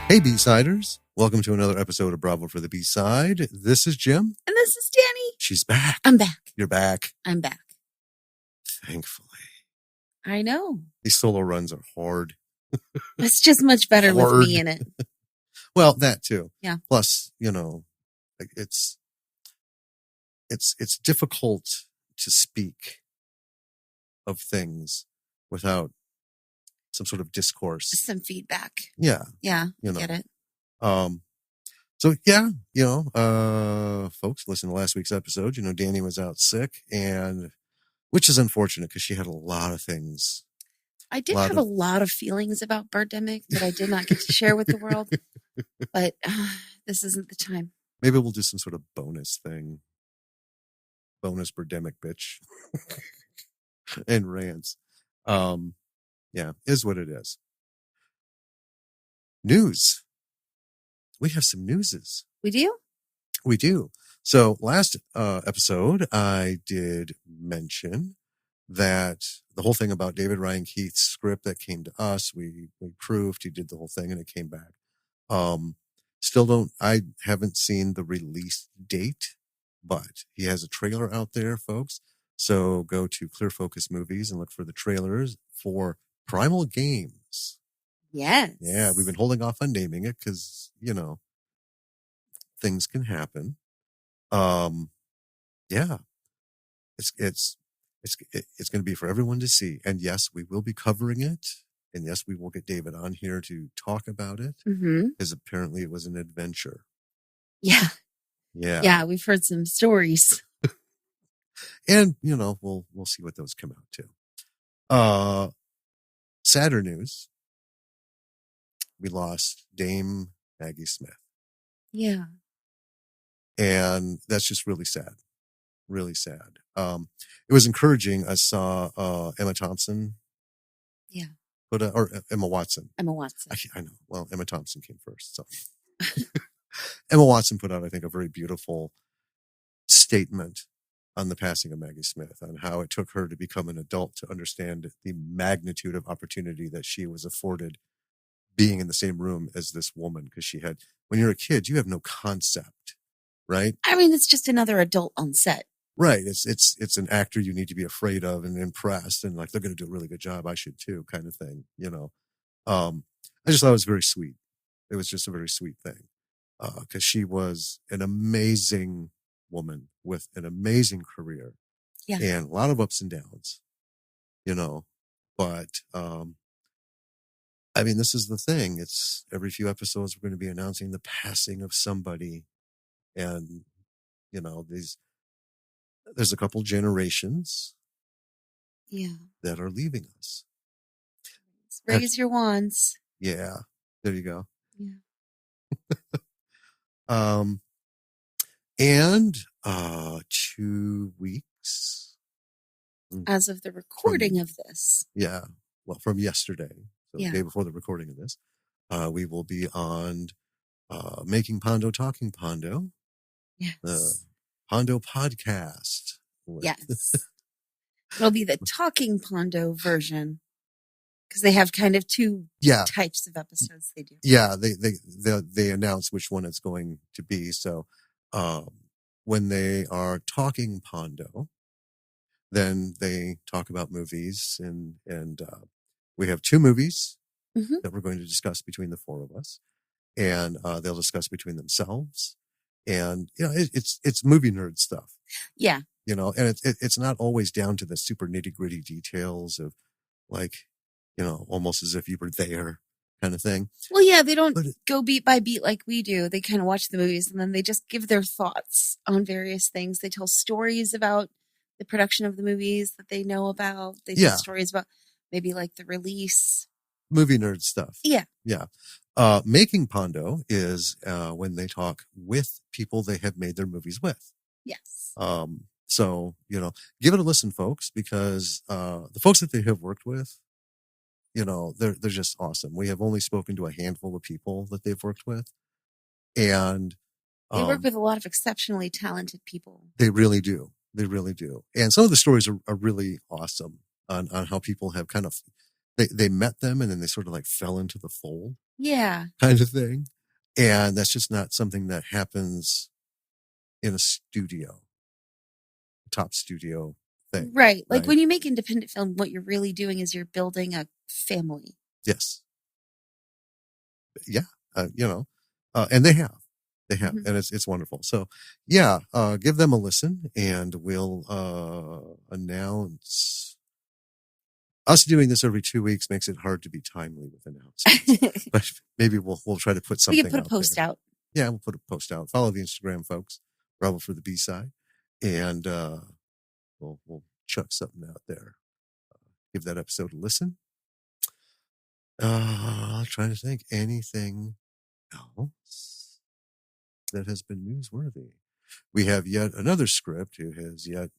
Hey, B-Siders. Welcome to another episode of Bravo for the B-Side. This is Jim. And this is Danny. She's back. I'm back. You're back. I'm back. Thankfully. I know. These solo runs are hard. It's just much better with me in it. Well, that too. Yeah. Plus, it's difficult to speak of things without some sort of discourse. Some feedback. Yeah. Yeah. Get it. So yeah, folks, listen to last week's episode. Danny was out sick, and which is unfortunate because she had a lot of things. I did have a lot of feelings about Birdemic that I did not get to share with the world, but this isn't the time. Maybe we'll do some sort of bonus thing. Bonus Birdemic bitch. And rants. Yeah, is what it is. News. We have some newses. We do? We do. So last episode, I did mention that the whole thing about David Ryan Keith's script that came to us, we proved he did the whole thing and it came back. I haven't seen the release date, but he has a trailer out there, folks. So go to Clear Focus Movies and look for the trailers for Primal Games. Yes. Yeah, we've been holding off on naming it because, things can happen. Yeah, it's going to be for everyone to see. And yes, we will be covering it. And yes, we will get David on here to talk about it because apparently it was an adventure. Yeah. Yeah. Yeah. We've heard some stories. And, we'll see what those come out to. Sadder news. We lost Dame Maggie Smith. Yeah. And that's just really sad. Really sad. It was encouraging. I saw Emma Thompson. Yeah. Or Emma Watson. Emma Watson. I know. Well, Emma Thompson came first. So Emma Watson put out, I think, a very beautiful statement on the passing of Maggie Smith, on how it took her to become an adult to understand the magnitude of opportunity that she was afforded being in the same room as this woman. Because when you're a kid, you have no concept, right? I mean, it's just another adult on set. Right. It's an actor you need to be afraid of and impressed and like, they're going to do a really good job. I should too, kind of thing, I just thought it was very sweet. It was just a very sweet thing. Cause she was an amazing woman with an amazing career. Yeah. And a lot of ups and downs, but, I mean, this is the thing. It's every few episodes, we're going to be announcing the passing of somebody. And, there's a couple generations that are leaving us. Raise your wands. Yeah. There you go. Yeah. And 2 weeks. As of the recording of this. Yeah. Well, from yesterday. So the day before the recording of this, we will be on Making Pondo, Talking Pondo. Yes. The Pondo podcast. Yes. It'll be the Talking Pondo version. Because they have kind of two types of episodes they do. Yeah, they announce which one it's going to be. So when they are talking Pondo, then they talk about movies, and we have 2 movies that we're going to discuss between the 4 of us, and they'll discuss between themselves, and it's movie nerd stuff. Yeah, and it's not always down to the super nitty gritty details of like. Almost as if you were there kind of thing. Well, yeah, they don't go beat by beat like we do. They kind of watch the movies and then they just give their thoughts on various things. They tell stories about the production of the movies that they know about. They tell stories about maybe like the release. Movie nerd stuff. Yeah. Yeah. Making Pondo is when they talk with people they have made their movies with. Yes. So, give it a listen, folks, because the folks that they have worked with, they're just awesome. We have only spoken to a handful of people that they've worked with. And they work with a lot of exceptionally talented people. They really do. They really do. And some of the stories are really awesome on how people have kind of they met them and then they sort of like fell into the fold Yeah. kind of thing. And that's just not something that happens in a studio, top studio thing. Right. Like when you make independent film, what you're really doing is you're building a family. Yes. Yeah. And they have, Mm-hmm. and it's wonderful. So yeah, give them a listen and we'll, announce. Us doing this every 2 weeks makes it hard to be timely with announcements, but maybe we'll try to put something. We can put a post out. Yeah, we'll put a post out. Follow the Instagram, folks. Bravo for the B-side, and we'll chuck something out there. Give that episode a listen. Trying to think anything else that has been newsworthy. We have yet another script who has yet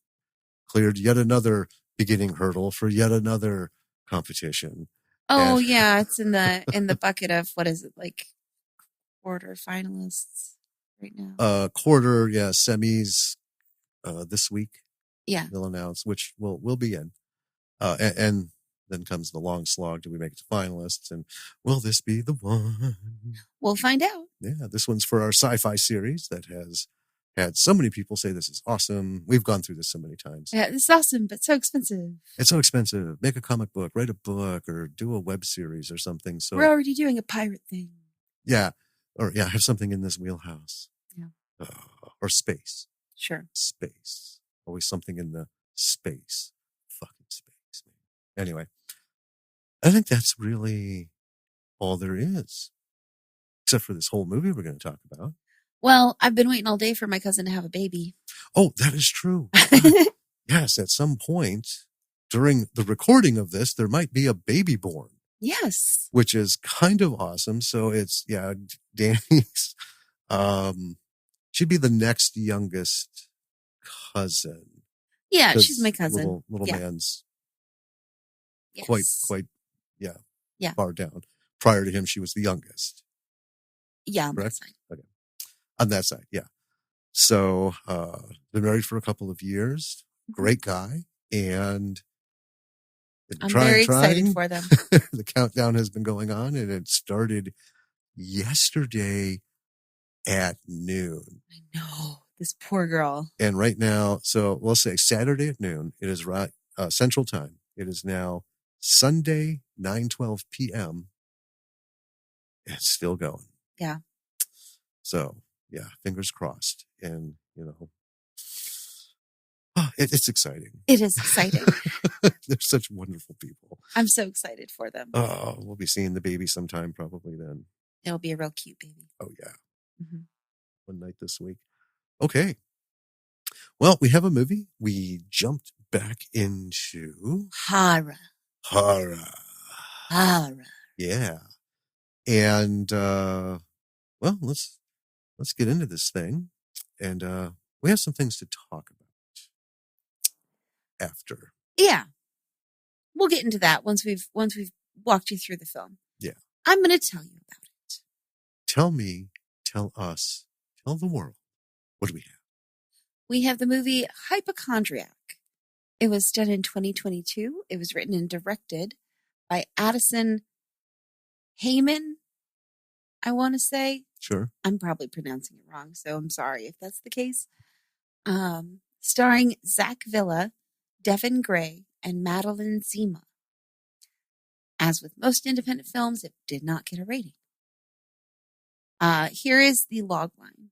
cleared yet another beginning hurdle for yet another competition. Oh yeah, it's in the bucket of what is it, like quarter finalists right now? Quarter, yeah, semis this week. Yeah. They'll announce which we'll be in. And then comes the long slog. Do we make it to finalists? And will this be the one? We'll find out. Yeah, this one's for our sci-fi series that has had so many people say this is awesome. We've gone through this so many times. Yeah, it's awesome, but so expensive. It's so expensive. Make a comic book, write a book, or do a web series or something. So we're already doing a pirate thing. Yeah. Or yeah, have something in this wheelhouse. Yeah. Or space. Sure. Space. Always something in the space. Fucking space, man. Anyway, I think that's really all there is. Except for this whole movie we're going to talk about. Well, I've been waiting all day for my cousin to have a baby. Oh, that is true. Yes, at some point during the recording of this, there might be a baby born. Yes. Which is kind of awesome. So it's, Danny's, she'd be the next youngest cousin. Yeah, she's my cousin. Little man's yes. quite, far down. Prior to him, she was the youngest. Yeah, on that side. Okay. On that side, yeah. So, been married for a couple of years. Great guy. And I'm very excited for them. The countdown has been going on and it started yesterday at noon. I know. This poor girl. And right now, so we'll say Saturday at noon. It is right Central Time. It is now Sunday, 9:12 p.m. It's still going. Yeah. So, yeah, fingers crossed. And, it's exciting. It is exciting. They're such wonderful people. I'm so excited for them. Oh, we'll be seeing the baby sometime probably then. It'll be a real cute baby. Oh, yeah. Mm-hmm. One night this week. Okay. Well, we have a movie. We jumped back into horror. Yeah. And well, let's get into this thing. And we have some things to talk about after. Yeah. We'll get into that once we've walked you through the film. Yeah. I'm going to tell you about it. Tell me, tell us, tell the world. What do we have? We have the movie Hypochondriac. It was done in 2022. It was written and directed by Addison Heyman, I want to say. Sure. I'm probably pronouncing it wrong, so I'm sorry if that's the case. Starring Zach Villa, Devin Gray, and Madeline Zima. As with most independent films, it did not get a rating. Here is the logline.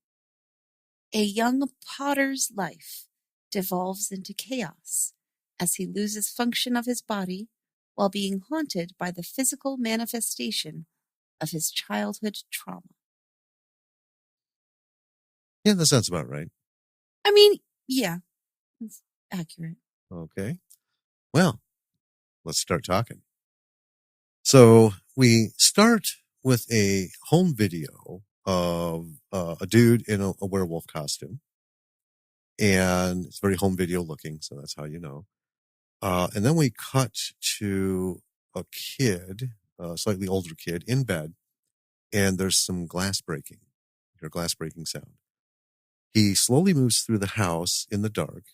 A young potter's life devolves into chaos as he loses function of his body while being haunted by the physical manifestation of his childhood trauma. Yeah, that sounds about right. I mean, yeah, it's accurate. Okay. Well, let's start talking. So we start with a home video of a dude in a werewolf costume. And it's very home video looking, so that's how you know. And then we cut to a kid, a slightly older kid, in bed, and there's some glass breaking. You hear glass breaking sound. He slowly moves through the house in the dark,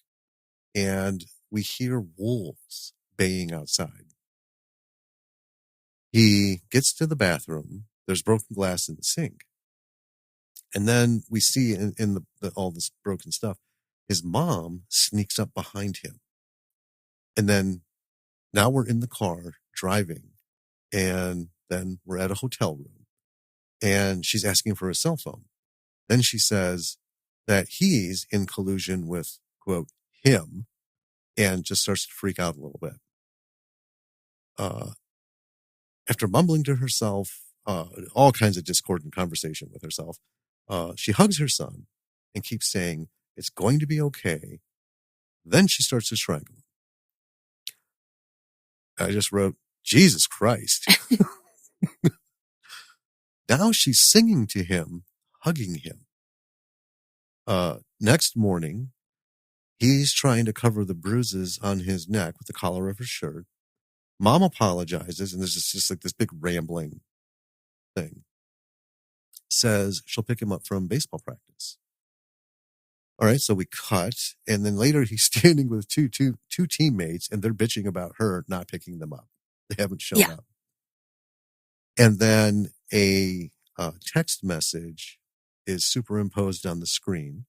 and we hear wolves baying outside. He gets to the bathroom. There's broken glass in the sink. And then we see in all this broken stuff, his mom sneaks up behind him. And then now we're in the car driving, and then we're at a hotel room, and she's asking for a cell phone. Then she says that he's in collusion with, quote, him, and just starts to freak out a little bit. After mumbling to herself, all kinds of discordant conversation with herself, she hugs her son and keeps saying, it's going to be okay. Then she starts to strangle him. I just wrote, Jesus Christ. Now she's singing to him, hugging him. Next morning, he's trying to cover the bruises on his neck with the collar of her shirt. Mom apologizes, and there's just like this big rambling thing. Says she'll pick him up from baseball practice. All right, so we cut, and then later he's standing with two teammates, and they're bitching about her not picking them up. They haven't shown up. And then a text message is superimposed on the screen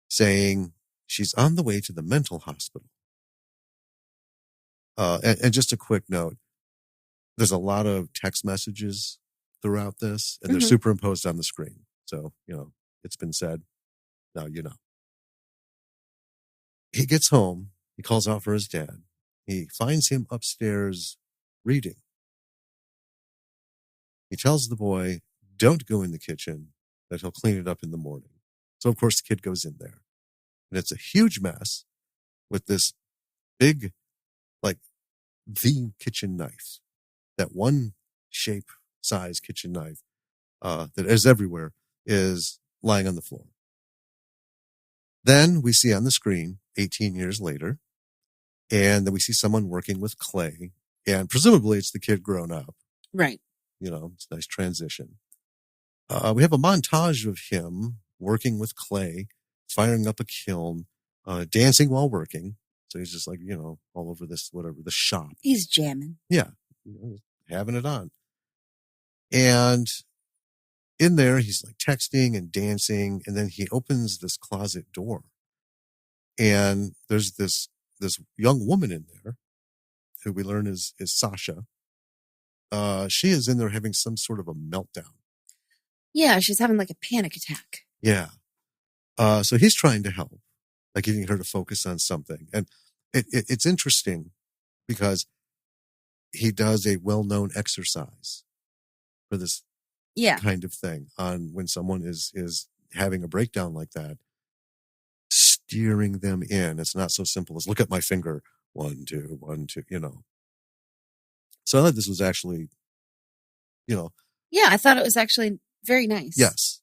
saying she's on the way to the mental hospital. And just a quick note, there's a lot of text messages throughout this, and they're superimposed on the screen. So, it's been said. Now you know. He gets home. He calls out for his dad. He finds him upstairs reading. He tells the boy, don't go in the kitchen, that he'll clean it up in the morning. So, of course, the kid goes in there. And it's a huge mess with this big, the kitchen knife. That one shape, size kitchen knife that is everywhere is lying on the floor. Then we see on the screen 18 years later, and then we see someone working with clay, and presumably it's the kid grown up. Right. It's a nice transition. We have a montage of him working with clay, firing up a kiln, dancing while working. So he's just all over this, the shop. He's jamming. Yeah. Having it on. And in there, he's texting and dancing. And then he opens this closet door. And there's this young woman in there who we learn is Sasha. She is in there having some sort of a meltdown. Yeah, she's having a panic attack. Yeah. So he's trying to help, getting her to focus on something. And it's interesting because he does a well-known exercise for this kind of thing on when someone is having a breakdown like that, steering them in. It's not so simple as look at my finger, 1, 2, 1, 2, So I thought this was actually, Yeah, I thought it was actually very nice. Yes.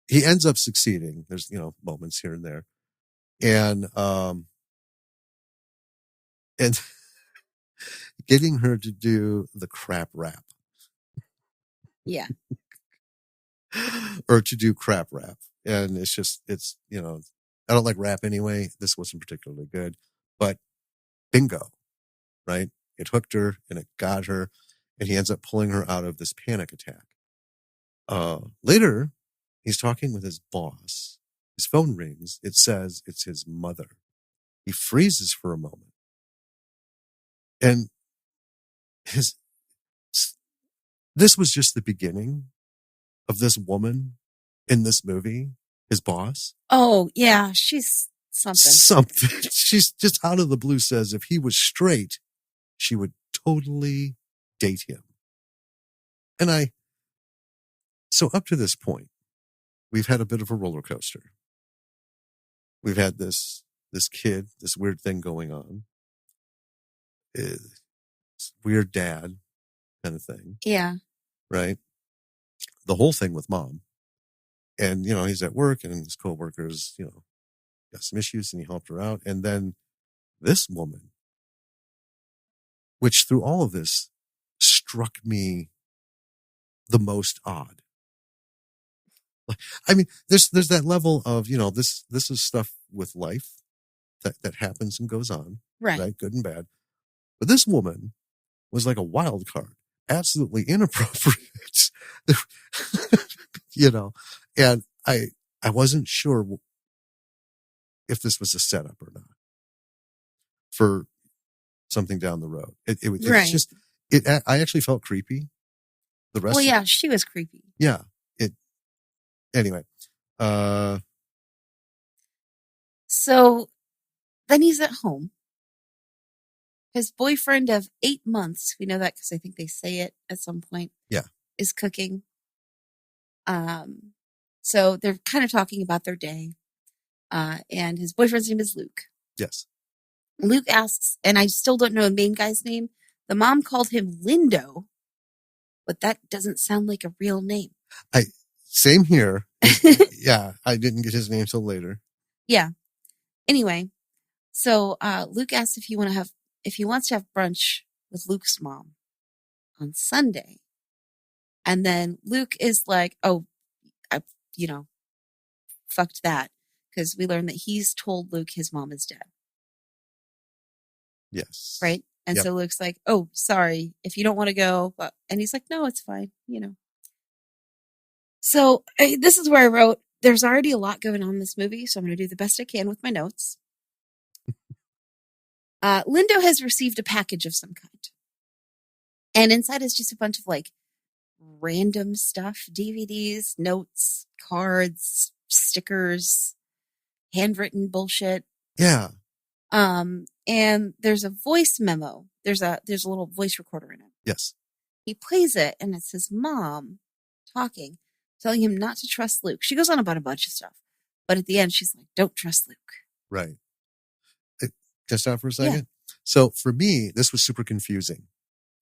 He ends up succeeding. There's, moments here and there. And getting her to do the crap rap. Yeah. Or to do crap rap. And it's I don't like rap anyway. This wasn't particularly good, but bingo, right? It hooked her and it got her, and he ends up pulling her out of this panic attack. Later, he's talking with his boss. His phone rings. It says it's his mother. He freezes for a moment. And this was just the beginning of this woman in this movie, his boss. Oh, yeah. She's something. She's just out of the blue says if he was straight, she would totally date him. And so up to this point, we've had a bit of a roller coaster. We've had this kid, this weird thing going on. Weird dad kind of thing. Yeah. Right? The whole thing with mom. And, he's at work and his coworkers, got some issues and he helped her out. And then this woman, which through all of this struck me the most odd. I mean, there's that level of, this is stuff with life that happens and goes on. Right. Good and bad. But this woman was like a wild card, absolutely inappropriate. You know, and I wasn't sure if this was a setup or not for something down the road. It's Right. just, I actually felt creepy. The rest Well, of, yeah, she was creepy. yeah, anyway. So then he's at home. His boyfriend of 8 months, we know that because I think they say it at some point, Yeah. is cooking. So they're kind of talking about their day. And his boyfriend's name is Luke. Yes. Luke asks, and I still don't know the main guy's name. The mom called him Lindo, but that doesn't sound like a real name. Same here. Yeah, I didn't get his name till later. Yeah. Anyway, so Luke asks if he wants to have brunch with Luke's mom on Sunday. And then Luke is like, oh, I fucked that. Because we learned that he's told Luke his mom is dead. Yes. Right? And so Luke's like, oh, sorry, if you don't want to go. And he's like, no, it's fine, So this is where I wrote, there's already a lot going on in this movie, so I'm going to do the best I can with my notes. Lindo has received a package of some kind. And inside is just a bunch of like random stuff, DVDs, notes, cards, stickers, handwritten bullshit. Yeah. And there's a voice memo. There's a little voice recorder in it. Yes. He plays it, and it's his mom talking, telling him not to trust Luke. She goes on about a bunch of stuff, but at the end, she's like, "Don't trust Luke." Right. Can I stop for a second? Yeah. So for me, this was super confusing.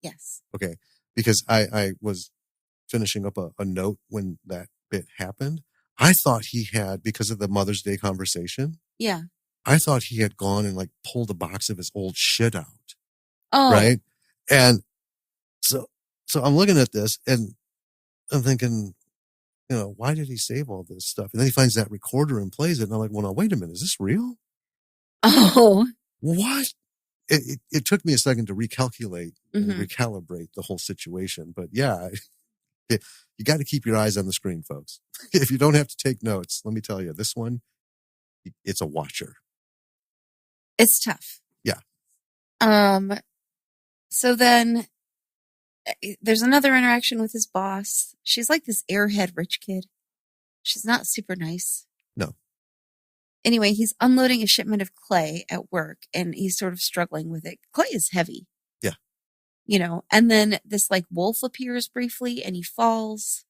Yes. Okay. Because I was finishing up a note when that bit happened. I thought he had, because of the Mother's Day conversation. Yeah. I thought he had gone and like pulled a box of his old shit out. Oh. Right. And so I'm looking at this and I'm thinking, why did he save all this stuff? And then he finds that recorder and plays it. And I'm like, well, no, wait a minute. Is this real? Oh. What? It took me a second to recalculate Mm-hmm. and recalibrate the whole situation. But yeah, you got to keep your eyes on the screen, folks. If you don't have to take notes, let me tell you, this one, it's a watcher. It's tough. Yeah. So then there's another interaction with his boss. She's like this airhead rich kid. She's not super nice. No. Anyway, he's unloading a shipment of clay at work, and he's sort of struggling with it. Clay is heavy. Yeah. And then this like wolf appears briefly, and he falls.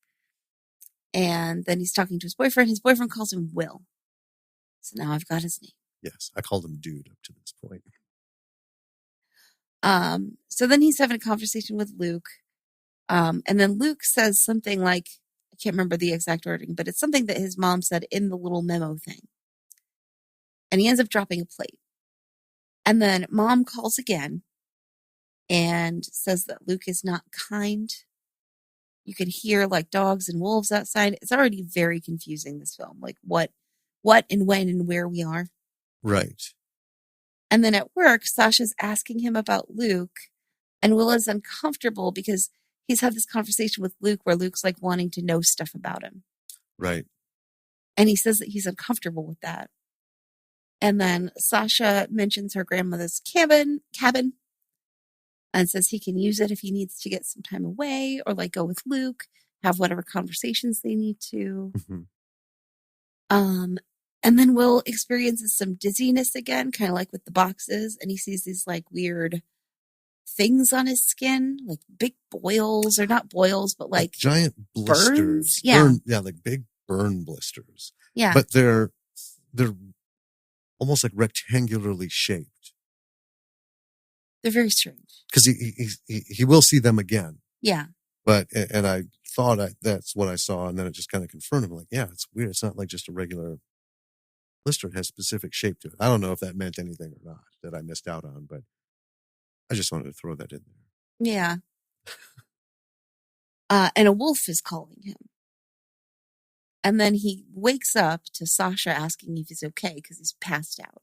And then he's talking to his boyfriend. His boyfriend calls him Will. So now I've got his name. Yes, I called him Dude up to this point. So then he's having a conversation with Luke. And then Luke says something like, I can't remember the exact wording, but it's something that his mom said in the little memo thing. And he ends up dropping a plate. And then mom calls again and says that Luke is not kind. You can hear like dogs and wolves outside. It's already very confusing, this film, like what and when and where we are. Right. And then at work, Sasha's asking him about Luke, and Will is uncomfortable because he's had this conversation with Luke where Luke's like wanting to know stuff about him. Right. And he says that he's uncomfortable with that. And then Sasha mentions her grandmother's cabin and says he can use it if he needs to get some time away or like go with Luke, have whatever conversations they need to. Mm-hmm. And then Will experiences some dizziness again, kind of like with the boxes, and he sees these like weird things on his skin, like big boils, or not boils, but like giant blisters. Burns? Yeah. Like big burn blisters. Yeah. But they're almost like rectangularly shaped. They're very strange. Because he will see them again. Yeah. But, and I thought that's what I saw, and then it just kind of confirmed. I'm like, yeah, it's weird. It's not like just a regular blister. It has specific shape to it. I don't know if that meant anything or not that I missed out on, but I just wanted to throw that in there. Yeah. And a wolf is calling him. And then he wakes up to Sasha asking if he's okay because he's passed out.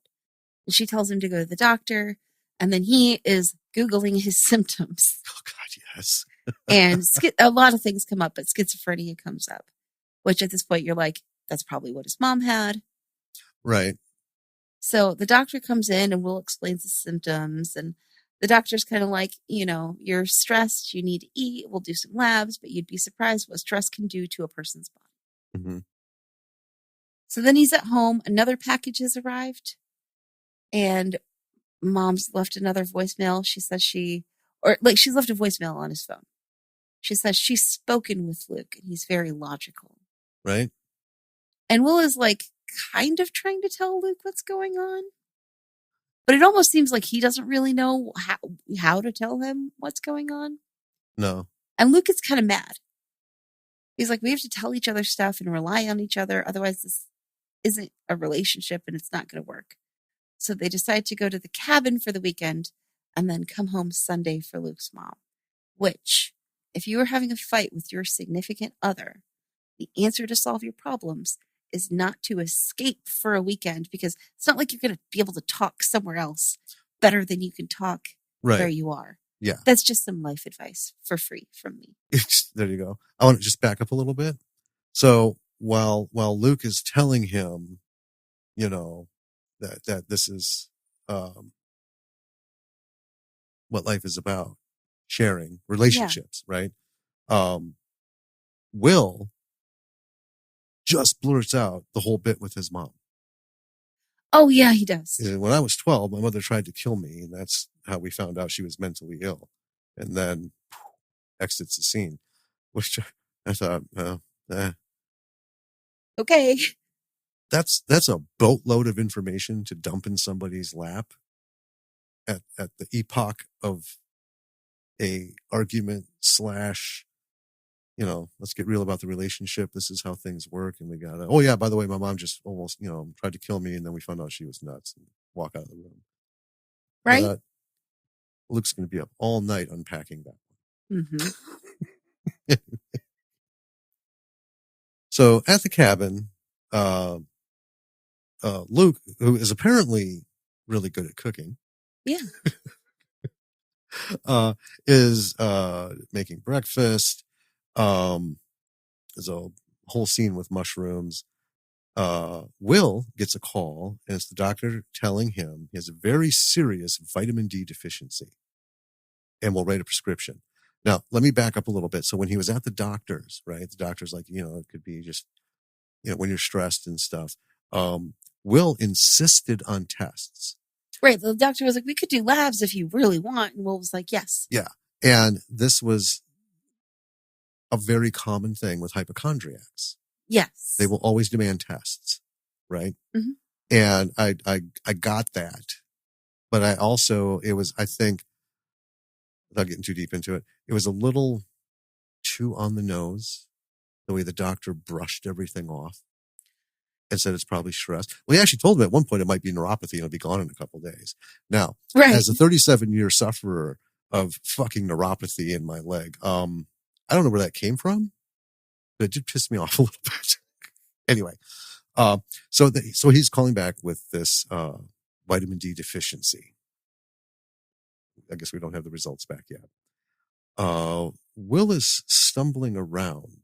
And she tells him to go to the doctor. And then he is Googling his symptoms. Oh, God, yes. And a lot of things come up, but schizophrenia comes up, which at this point you're like, that's probably what his mom had. Right. So the doctor comes in and Will explains the symptoms. And the doctor's kind of like, you're stressed, you need to eat, we'll do some labs, but you'd be surprised what stress can do to a person's body. Mm-hmm. So then he's at home. Another package has arrived. And mom's left another voicemail. She says she's left a voicemail on his phone. She says she's spoken with Luke and he's very logical. Right. And Will is like kind of trying to tell Luke what's going on. But it almost seems like he doesn't really know how to tell him what's going on. No. And Luke is kind of mad. He's like, we have to tell each other stuff and rely on each other. Otherwise, this isn't a relationship and it's not going to work. So they decide to go to the cabin for the weekend and then come home Sunday for Luke's mom. Which, if you were having a fight with your significant other, the answer to solve your problems is not to escape for a weekend, because it's not like you're going to be able to talk somewhere else better than you can talk where you are. Yeah. That's just some life advice for free from me. There you go. I want to just back up a little bit. So while Luke is telling him, that this is what life is about, sharing relationships, right? Will just blurts out the whole bit with his mom. Oh, yeah, he does. When I was 12, my mother tried to kill me, and that's how we found out she was mentally ill. And then exits the scene, which I thought, okay. That's a boatload of information to dump in somebody's lap at the epoch of a argument / let's get real about the relationship. This is how things work. And we got oh yeah, by the way, my mom just almost, tried to kill me. And then we found out she was nuts and walk out of the room. Right. But Luke's going to be up all night unpacking that one. Mm-hmm. So at the cabin, Luke, who is apparently really good at cooking. Yeah. Is making breakfast. There's a whole scene with mushrooms. Will gets a call, and it's the doctor telling him he has a very serious vitamin D deficiency and will write a prescription. Now, let me back up a little bit. So when he was at the doctor's, right, the doctor's like, it could be just, when you're stressed and stuff. Will insisted on tests. Right. The doctor was like, we could do labs if you really want. And Will was like, yes. Yeah. And this was a very common thing with hypochondriacs. Yes. They will always demand tests. Right. Mm-hmm. And I got that. But I think, without getting too deep into it, it was a little too on the nose, the way the doctor brushed everything off and said it's probably stress. Well, he actually told him at one point it might be neuropathy and it'll be gone in a couple of days. Now, as a 37-year sufferer of fucking neuropathy in my leg, I don't know where that came from, but it did piss me off a little bit. Anyway, so he's calling back with this vitamin D deficiency. I guess we don't have the results back yet. Will is stumbling around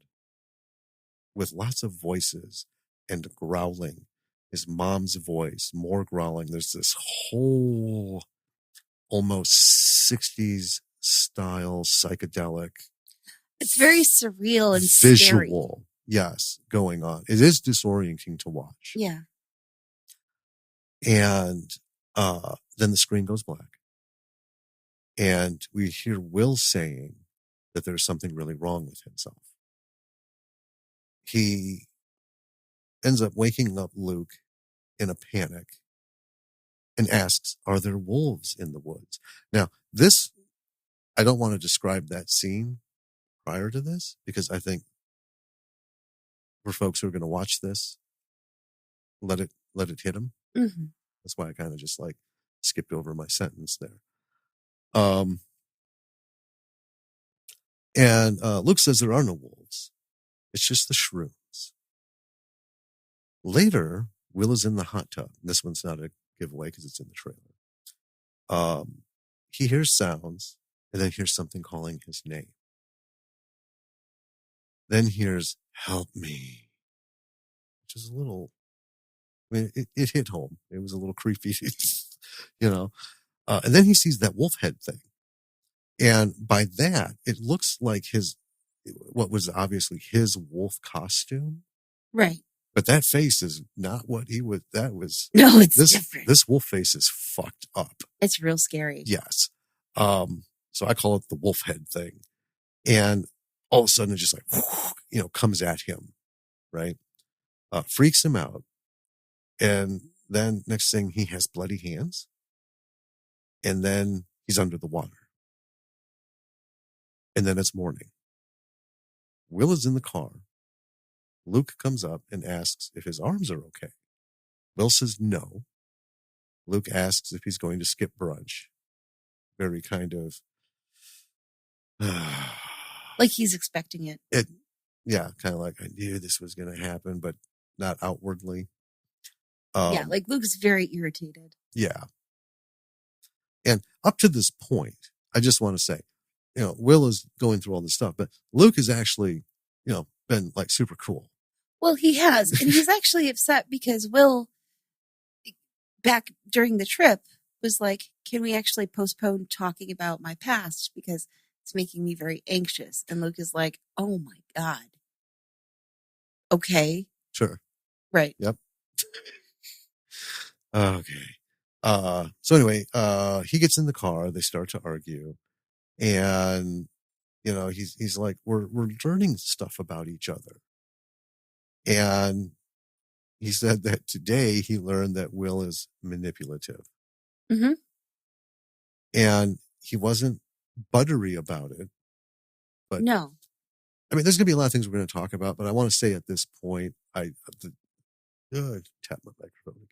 with lots of voices and growling. His mom's voice, more growling. There's this whole almost 60s style psychedelic. It's very surreal and visual, scary. Yes, going on. It is disorienting to watch. Yeah. And then the screen goes black. And we hear Will saying that there's something really wrong with himself. He ends up waking up Luke in a panic and asks, are there wolves in the woods? Now, I don't want to describe that scene prior to this, because I think for folks who are going to watch this, let it hit them. Mm-hmm. That's why I kind of just skipped over my sentence there. And Luke says there are no wolves. It's just the shrooms. Later, Will is in the hot tub. This one's not a giveaway because it's in the trailer. he hears sounds and then hears something calling his name. Then hears, "Help me," which is a little, I mean, it hit home. It was a little creepy, you know. And then he sees that wolf head thing. And by that, it looks like what was obviously his wolf costume. Right. But that face is not what he was. That was, no, it's different. This wolf face is fucked up. It's real scary. Yes. So I call it the wolf head thing. And all of a sudden it just like, comes at him, right? Freaks him out. And then next thing, he has bloody hands. And then he's under the water. And then it's morning. Will is in the car. Luke comes up and asks if his arms are okay. Will says no. Luke asks if he's going to skip brunch. Very kind of... like he's expecting it. Yeah, kind of like, I knew this was going to happen, but not outwardly. Yeah, like Luke's very irritated. Yeah. And up to this point, I just want to say, Will is going through all this stuff, but Luke has actually, been like super cool. Well, he has. And he's actually upset because Will, back during the trip, was like, can we actually postpone talking about my past because it's making me very anxious? And Luke is like, oh my God. Okay. Sure. Right. Yep. Okay. So anyway, he gets in the car, they start to argue, and he's like, we're learning stuff about each other. And he said that today he learned that Will is manipulative. Mm-hmm. And he wasn't buttery about it. But no. I mean, there's going to be a lot of things we're going to talk about, but I want to say at this point, I tap my microphone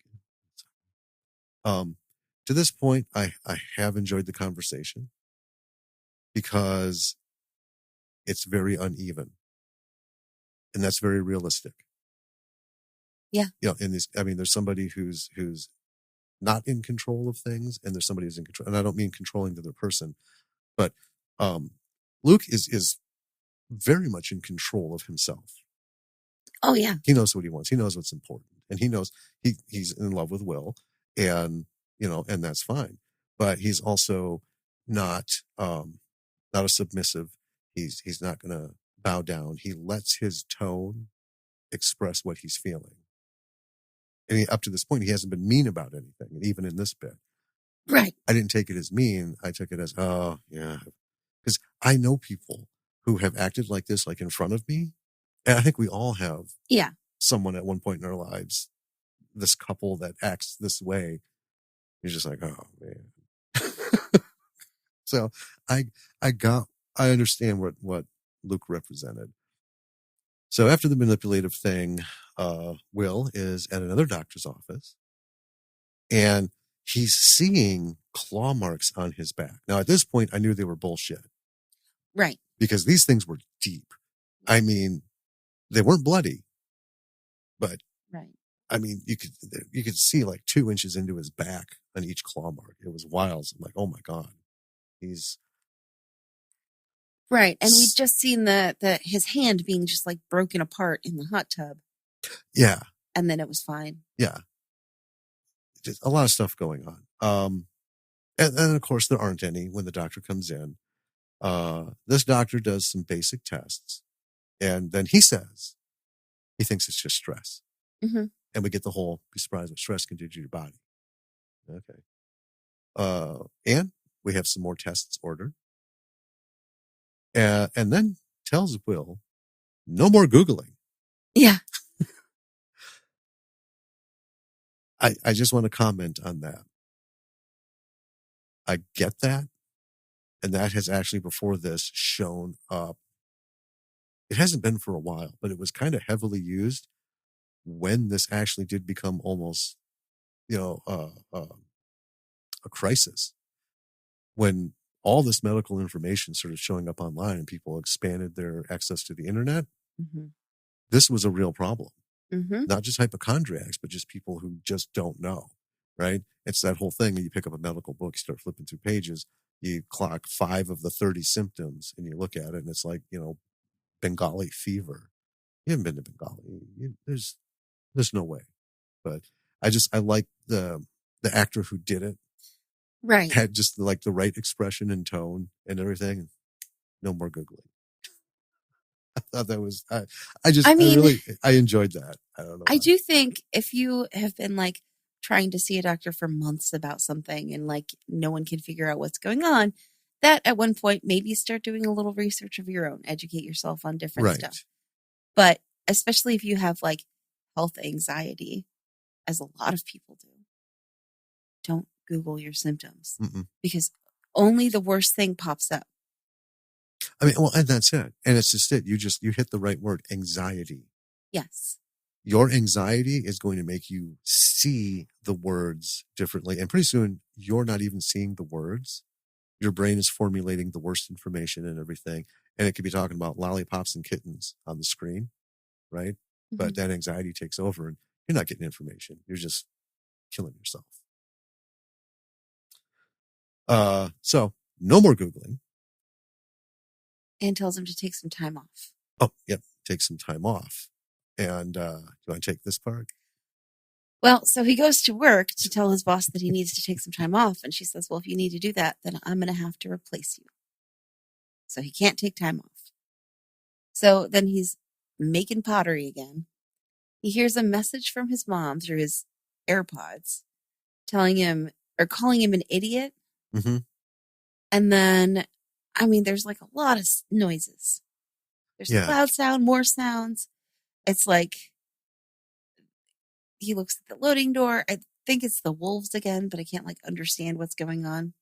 again. To this point, I have enjoyed the conversation because it's very uneven. And that's very realistic. Yeah. There's somebody who's not in control of things, and there's somebody who's in control. And I don't mean controlling the other person, but Luke is very much in control of himself. Oh yeah. He knows what he wants. He knows what's important, and he knows he's in love with Will, and and that's fine. But he's also not a submissive. He's not going to bow down. He lets his tone express what he's feeling. And up to this point, he hasn't been mean about anything, and even in this bit. Right. I didn't take it as mean. I took it as, oh, yeah. Because I know people who have acted like this, like in front of me. And I think we all have someone at one point in our lives, this couple that acts this way. You're just like, oh, man. So I understand what Luke represented. So after the manipulative thing, Will is at another doctor's office, and he's seeing claw marks on his back. Now, at this point, I knew they were bullshit. Right. Because these things were deep. I mean, they weren't bloody, but right. I mean, you could see like 2 inches into his back on each claw mark. It was wild. I'm like, oh my God, he's right. And we'd just seen his hand being just like broken apart in the hot tub. Yeah. And then it was fine. Yeah. Just a lot of stuff going on. And of course there aren't any when the doctor comes in. This doctor does some basic tests, and then he says he thinks it's just stress. Mm-hmm. And we get the whole, be surprised what stress can do to your body. Okay. And we have some more tests ordered. And then tells Will, no more Googling. Yeah. I just want to comment on that. I get that. And that has actually, before this, shown up. It hasn't been for a while, but it was kind of heavily used when this actually did become almost, a crisis. When all this medical information started showing up online and people expanded their access to the internet, mm-hmm. This was a real problem. Mm-hmm. Not just hypochondriacs, but just people who just don't know, right? It's that whole thing when you pick up a medical book, you start flipping through pages, you clock 5 of the 30 symptoms and you look at it and it's like, Bengali fever. You haven't been to Bengali. There's no way. But I like the actor who did it. Right. Had just like the right expression and tone and everything. No more Googling. I thought that was, I enjoyed that. I don't know. I do think if you have been like trying to see a doctor for months about something and like no one can figure out what's going on, that at one point maybe start doing a little research of your own, educate yourself on different stuff. But especially if you have like health anxiety, as a lot of people do, don't Google your symptoms because only the worst thing pops up. I mean, well, and that's it. And it's just it. You hit the right word, anxiety. Yes. Your anxiety is going to make you see the words differently. And pretty soon you're not even seeing the words. Your brain is formulating the worst information and everything. And it could be talking about lollipops and kittens on the screen, right? But that anxiety takes over and you're not getting information. You're just killing yourself. So no more Googling. And tells him to take some time off. Oh, yep. Take some time off. And do you want to take this part? Well, so he goes to work to tell his boss that he needs to take some time off. And she says, well, if you need to do that, then I'm going to have to replace you. So he can't take time off. So then he's making pottery again. He hears a message from his mom through his AirPods telling him or calling him an idiot. And then, I mean, there's like a lot of noises. There's loud sound, more sounds. It's like he looks at the loading door. I think it's the wolves again, but I can't like understand what's going on.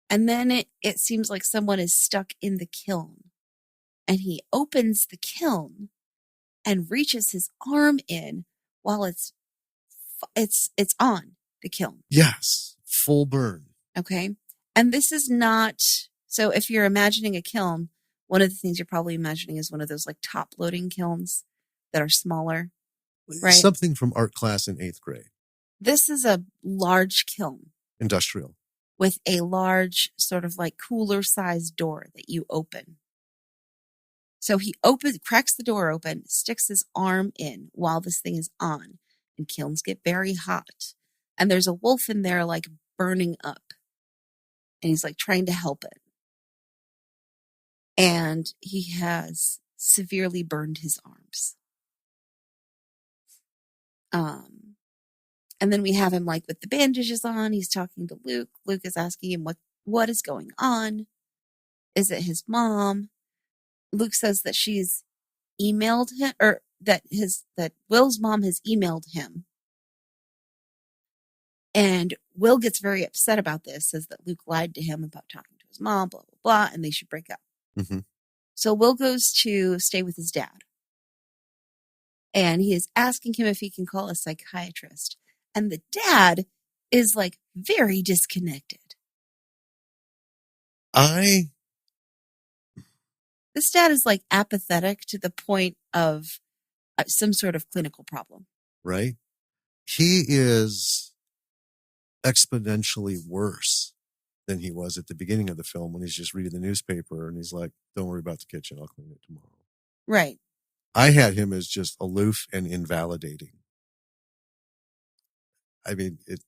And then it seems like someone is stuck in the kiln. And he opens the kiln and reaches his arm in while it's on the kiln. Yes, full burn. Okay. And this is not, so if you're imagining a kiln, one of the things you're probably imagining is one of those like top loading kilns that are smaller, right? Something from art class in 8th grade. This is a large kiln. Industrial. With a large sort of like cooler sized door that you open. So he cracks the door open, sticks his arm in while this thing is on, and kilns get very hot. And there's a wolf in there like burning up. And he's like trying to help it. And he has severely burned his arms. And then we have him like with the bandages on. He's talking to Luke. Luke is asking him what is going on. Is it his mom? Luke says that she's emailed him, or that Will's mom has emailed him. And Will gets very upset about this, says that Luke lied to him about talking to his mom, blah, blah, blah, and they should break up. So Will goes to stay with his dad. And he is asking him if he can call a psychiatrist. And the dad is like very disconnected. This dad is like apathetic to the point of some sort of clinical problem. Right? He is exponentially worse than he was at the beginning of the film when he's just reading the newspaper and he's like, don't worry about the kitchen. I'll clean it tomorrow. Right. I had him as just aloof and invalidating. I mean, it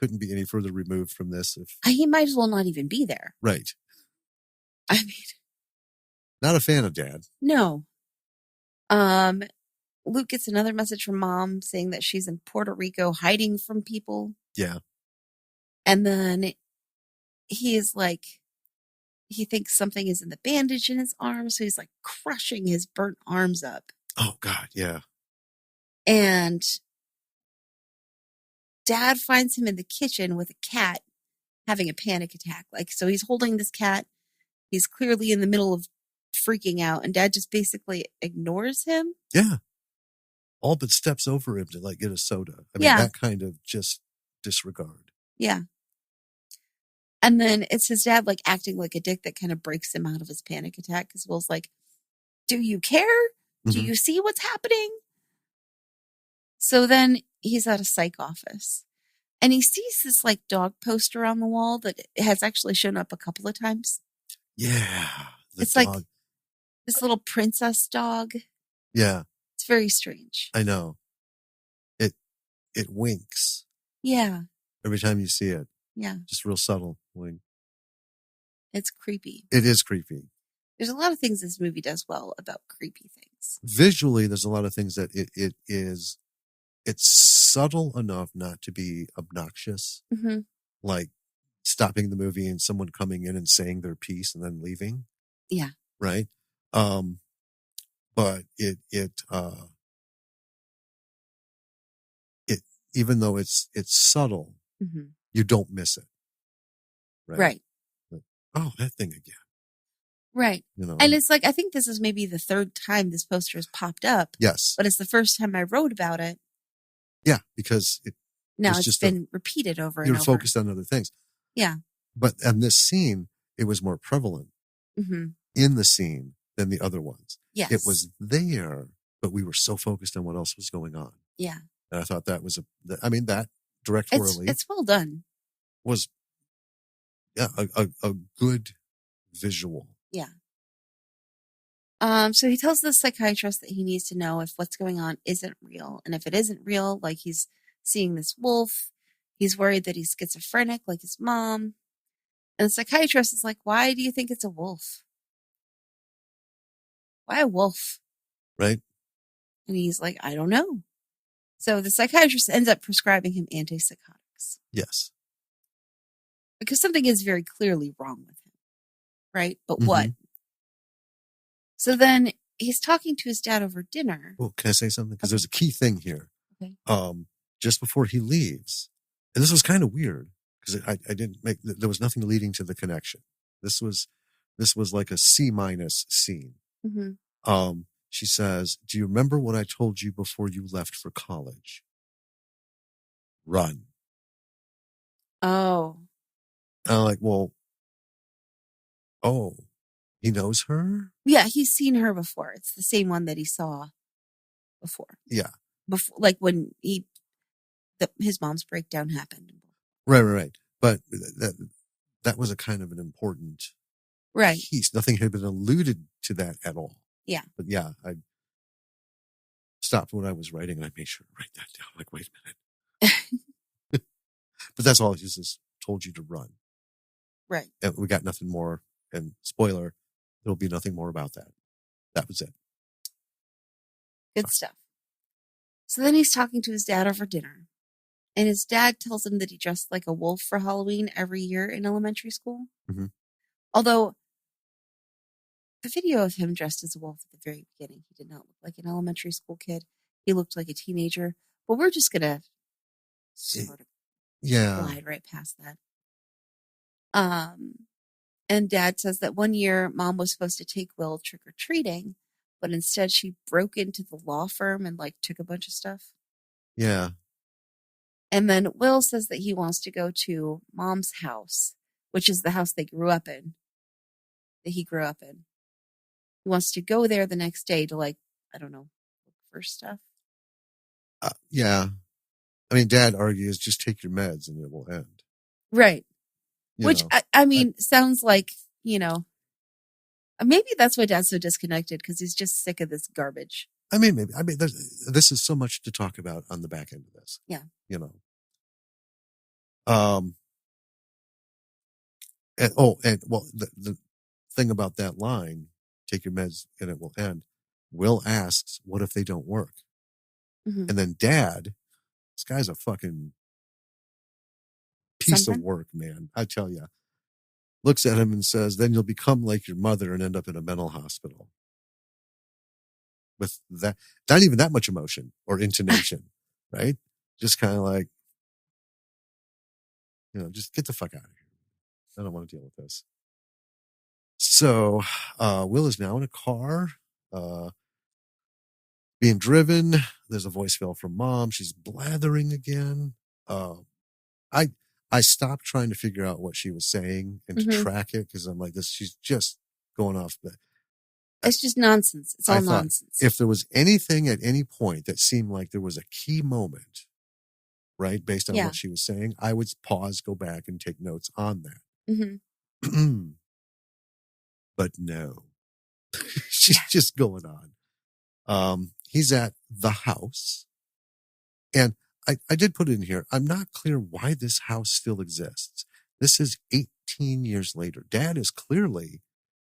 couldn't be any further removed from this. He might as well not even be there. Right. I mean, not a fan of Dad. No. Luke gets another message from Mom saying that she's in Puerto Rico hiding from people. Yeah. And then he thinks something is in the bandage in his arm, so he's like crushing his burnt arms up. Oh, God, yeah. And Dad finds him in the kitchen with a cat having a panic attack. Like, so he's holding this cat. He's clearly in the middle of freaking out, and Dad just basically ignores him. Yeah. All but steps over him to like get a soda. I mean, that kind of just disregard. Yeah. And then it's his dad like acting like a dick that kind of breaks him out of his panic attack because Will's like, do you care? Do you see what's happening? So then he's at a psych office And he sees this like dog poster on the wall that has actually shown up a couple of times. Yeah. It's dog. Like this little princess dog. Yeah. It's very strange. I know. It winks. Yeah. Every time you see it. Yeah. Just real subtle wink. It's creepy. It is creepy. There's a lot of things this movie does well about creepy things. Visually, there's a lot of things that it's subtle enough not to be obnoxious. Mm-hmm. Like stopping the movie and someone coming in and saying their piece and then leaving. Yeah. Right. But it even though it's subtle, mm-hmm. you don't miss it. Right. Like, oh, that thing again. Right. You know, and it's like, I think this is maybe the third time this poster has popped up. Yes. But it's the first time I wrote about it. Yeah, because it's just been repeated over and over. You're focused on other things. Yeah. But in this scene, it was more prevalent mm-hmm. in the scene than the other ones. Yes. It was there, but we were so focused on what else was going on. Yeah. And I thought that was that directorially. It's well done. Was, yeah, a good visual. Yeah. So he tells the psychiatrist that he needs to know if what's going on isn't real. And if it isn't real, like he's seeing this wolf, he's worried that he's schizophrenic like his mom. And the psychiatrist is like, why do you think it's a wolf? Why a wolf? Right. And he's like, I don't know. So the psychiatrist ends up prescribing him antipsychotics. Yes. Because something is very clearly wrong with him. Right? But mm-hmm. what? So then he's talking to his dad over dinner. Well, can I say something? Because there's a key thing here. Okay. Just before he leaves, and this was kind of weird because I didn't there was nothing leading to the connection. This was like a C- scene. Mm-hmm. She says, "Do you remember what I told you before you left for college? Run." Oh. I'm like, well, oh. He knows her? Yeah, he's seen her before. It's the same one that he saw before. Yeah. Before, like when his mom's breakdown happened. Right. But that was a kind of an important piece. Nothing had been alluded to that at all. Yeah. But yeah, I stopped what I was writing and I made sure to write that down. I'm like, wait a minute. But that's all. He just told you to run. Right. And we got nothing more. And spoiler, there'll be nothing more about that. That was it. Good stuff. So then he's talking to his dad over dinner. And his dad tells him that he dressed like a wolf for Halloween every year in elementary school. Mm-hmm. Although the video of him dressed as a wolf at the very beginning, he did not look like an elementary school kid. He looked like a teenager. But we're just going to sort of glide right past that. And Dad says that one year Mom was supposed to take Will trick-or-treating, but instead she broke into the law firm and like took a bunch of stuff. Yeah. And then Will says that he wants to go to Mom's house, which is the house that he grew up in. He wants to go there the next day to like, I don't know, look for stuff. Yeah. I mean, Dad argues just take your meds and it will end. Right. Which, I mean, sounds like, maybe that's why Dad's so disconnected, because he's just sick of this garbage. I mean, maybe. I mean, this is so much to talk about on the back end of this. Yeah. The thing about that line, take your meds and it will end, Will asks, what if they don't work? Mm-hmm. And then Dad, this guy's a fucking piece of work, man. I tell you. Looks at him and says, then you'll become like your mother and end up in a mental hospital. With that, not even that much emotion or intonation, right? Just kind of like, just get the fuck out of here. I don't want to deal with this. So, Will is now in a car, being driven. There's a voicemail from Mom. She's blathering again. I stopped trying to figure out what she was saying and to track it, because I'm like, she's just going off. It's just nonsense. It's all nonsense. If there was anything at any point that seemed like there was a key moment right? Based on Yeah. what she was saying, I would pause, go back, and take notes on that. Mm-hmm. But no, she's just going on. He's at the house. And I did put it in here. I'm not clear why this house still exists. This is 18 years later. Dad is clearly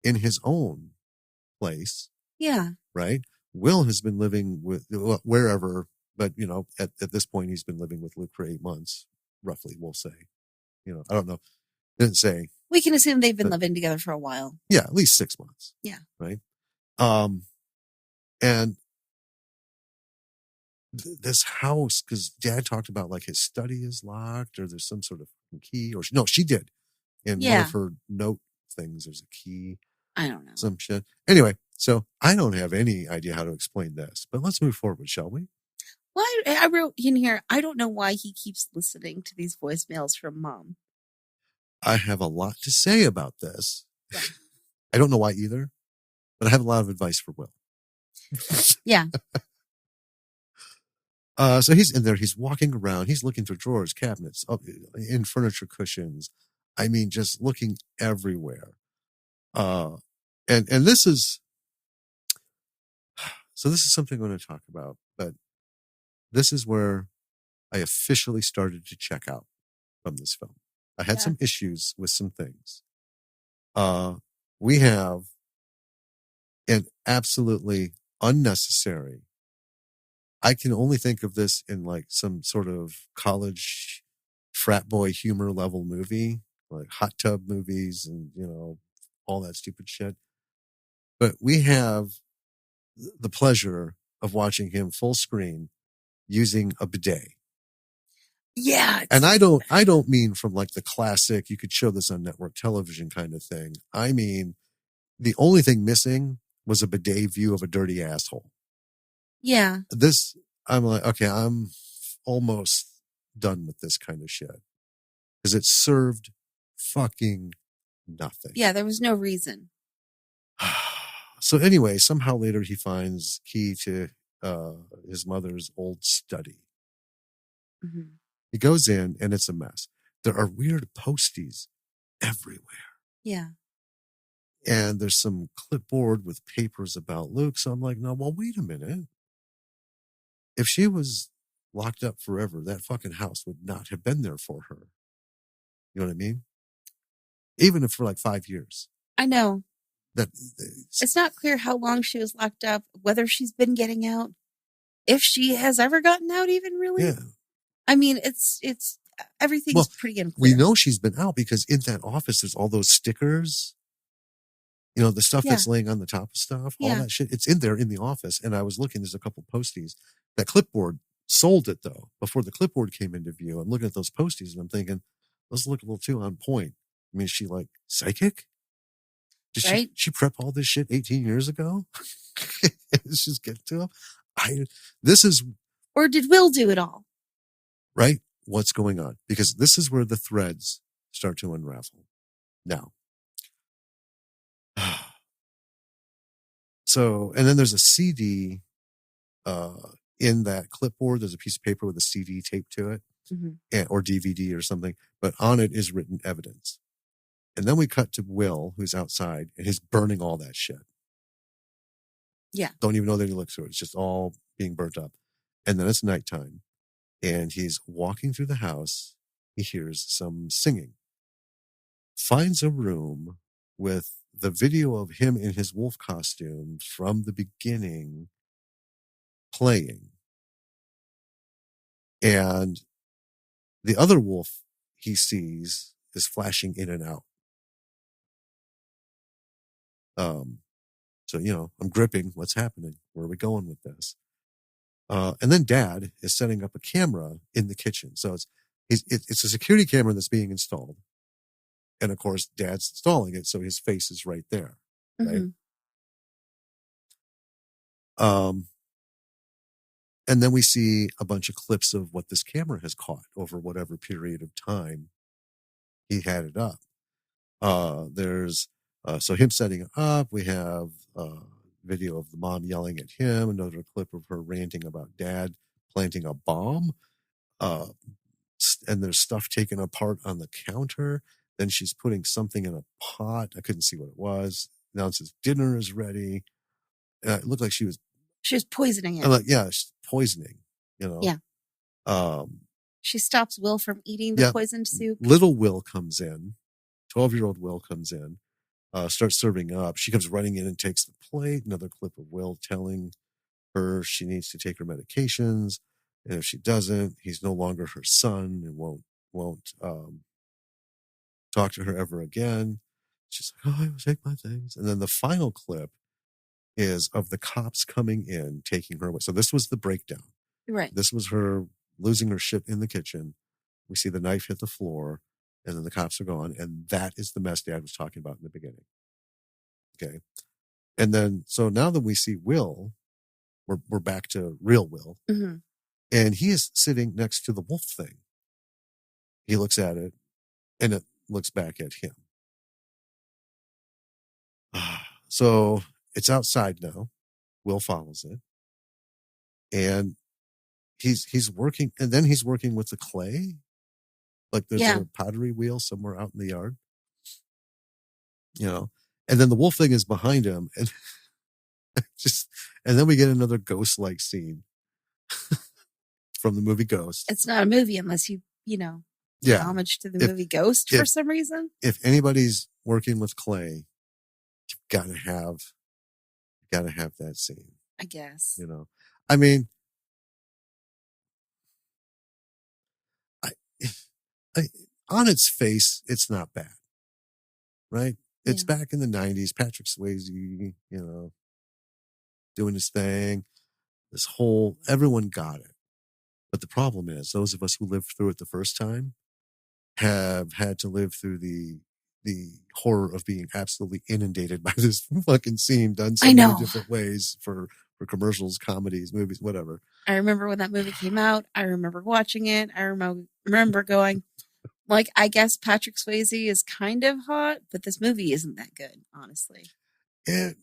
in his own place. Yeah. Right? Will has been living with wherever, but at this point he's been living with Luke for 8 months, roughly, we'll say. I don't know. Didn't say. We can assume they've been living together for a while. Yeah, at least 6 months. Yeah. Right? And this house, because Dad talked about like his study is locked, or there's some sort of key, or no, she did. In one of her note things, there's a key. I don't know. Some shit. Anyway, so I don't have any idea how to explain this, but let's move forward, shall we? Well, I wrote in here, I don't know why he keeps listening to these voicemails from Mom. I have a lot to say about this. Yeah. I don't know why either, but I have a lot of advice for Will. Yeah. So he's in there. He's walking around. He's looking through drawers, cabinets, in furniture cushions. I mean, just looking everywhere. And this is, so this is something I'm going to talk about, but this is where I officially started to check out from this film. I had some issues with some things. We have an absolutely unnecessary, I can only think of this in like some sort of college frat boy humor level movie, like hot tub movies and, all that stupid shit. But we have the pleasure of watching him full screen using a bidet. Yeah. And I don't mean from like the classic, you could show this on network television kind of thing. I mean, the only thing missing was a bidet view of a dirty asshole. Yeah. I'm like, okay, I'm almost done with this kind of shit. Because it served fucking nothing. Yeah, there was no reason. So anyway, somehow later he finds key to his mother's old study. Mm-hmm. He goes in and it's a mess. There are weird posties everywhere. Yeah. And there's some clipboard with papers about Luke. So I'm like, no, well, wait a minute. If she was locked up forever, that fucking house would not have been there for her. You know what I mean? Even if for like 5 years. I know. It's not clear how long she was locked up, whether she's been getting out, if she has ever gotten out even, really. Yeah. I mean, it's everything's pretty unclear. We know she's been out because in that office, there's all those stickers, the stuff that's laying on the top of stuff, all that shit. It's in there in the office. And I was looking, there's a couple posties. That clipboard sold it though. Before the clipboard came into view, I'm looking at those posties and I'm thinking, those look a little too on point. I mean, is she like psychic? Did she prep all this shit 18 years ago? Let's just get to him. Or did Will do it all? Right? What's going on? Because this is where the threads start to unravel. Now. So, and then there's a CD in that clipboard. There's a piece of paper with a CD taped to it, or DVD or something, but on it is written evidence. And then we cut to Will, who's outside, and he's burning all that shit. Yeah. Don't even know that he looked through it. It's just all being burnt up. And then it's nighttime, and he's walking through the house. He hears some singing. Finds a room with the video of him in his wolf costume from the beginning playing. And the other wolf he sees is flashing in and out. So, I'm gripping what's happening. Where are we going with this? And then Dad is setting up a camera in the kitchen. So it's a security camera that's being installed. And of course, Dad's installing it. So his face is right there. Right. And then we see a bunch of clips of what this camera has caught over whatever period of time he had it up. There's so him setting it up. We have video of the mom yelling at him. Another clip of her ranting about Dad planting a bomb. and there's stuff taken apart on the counter. Then she's putting something in a pot. I couldn't see what it was. Now it says dinner is ready. It looked like she was poisoning it. I'm like, yeah, she's poisoning, you know. Yeah. She stops Will from eating the poisoned soup. Little Will comes in. 12-year-old Will comes in, starts serving up. She comes running in and takes the plate. Another clip of Will telling her she needs to take her medications. And if she doesn't, he's no longer her son and won't talk to her ever again. She's like, oh, I will take my things. And then the final clip is of the cops coming in, taking her away. So this was the breakdown. Right. This was her losing her shit in the kitchen. We see the knife hit the floor, and then the cops are gone. And that is the mess Dad was talking about in the beginning. Okay. And then, so now that we see Will, we're back to real Will. Mm-hmm. And he is sitting next to the wolf thing. He looks at it, and it looks back at him. So it's outside now. Will follows it. And he's working, and then he's working with the clay. Like there's a pottery wheel somewhere out in the yard. You know, and then the wolf thing is behind him, and and then we get another ghost-like scene from the movie Ghost. It's not a movie unless you pay homage to the movie Ghost for some reason. If anybody's working with clay, you've got to have that scene. I guess. You know, I mean, on its face, it's not bad, right? It's back in the 90s. Patrick Swayze, doing his thing. Everyone got it. But the problem is, those of us who lived through it the first time have had to live through the horror of being absolutely inundated by this fucking scene done so many different ways for commercials, comedies, movies, whatever. I remember when that movie came out. I remember watching it. I remember going, like, I guess Patrick Swayze is kind of hot, but this movie isn't that good, honestly. It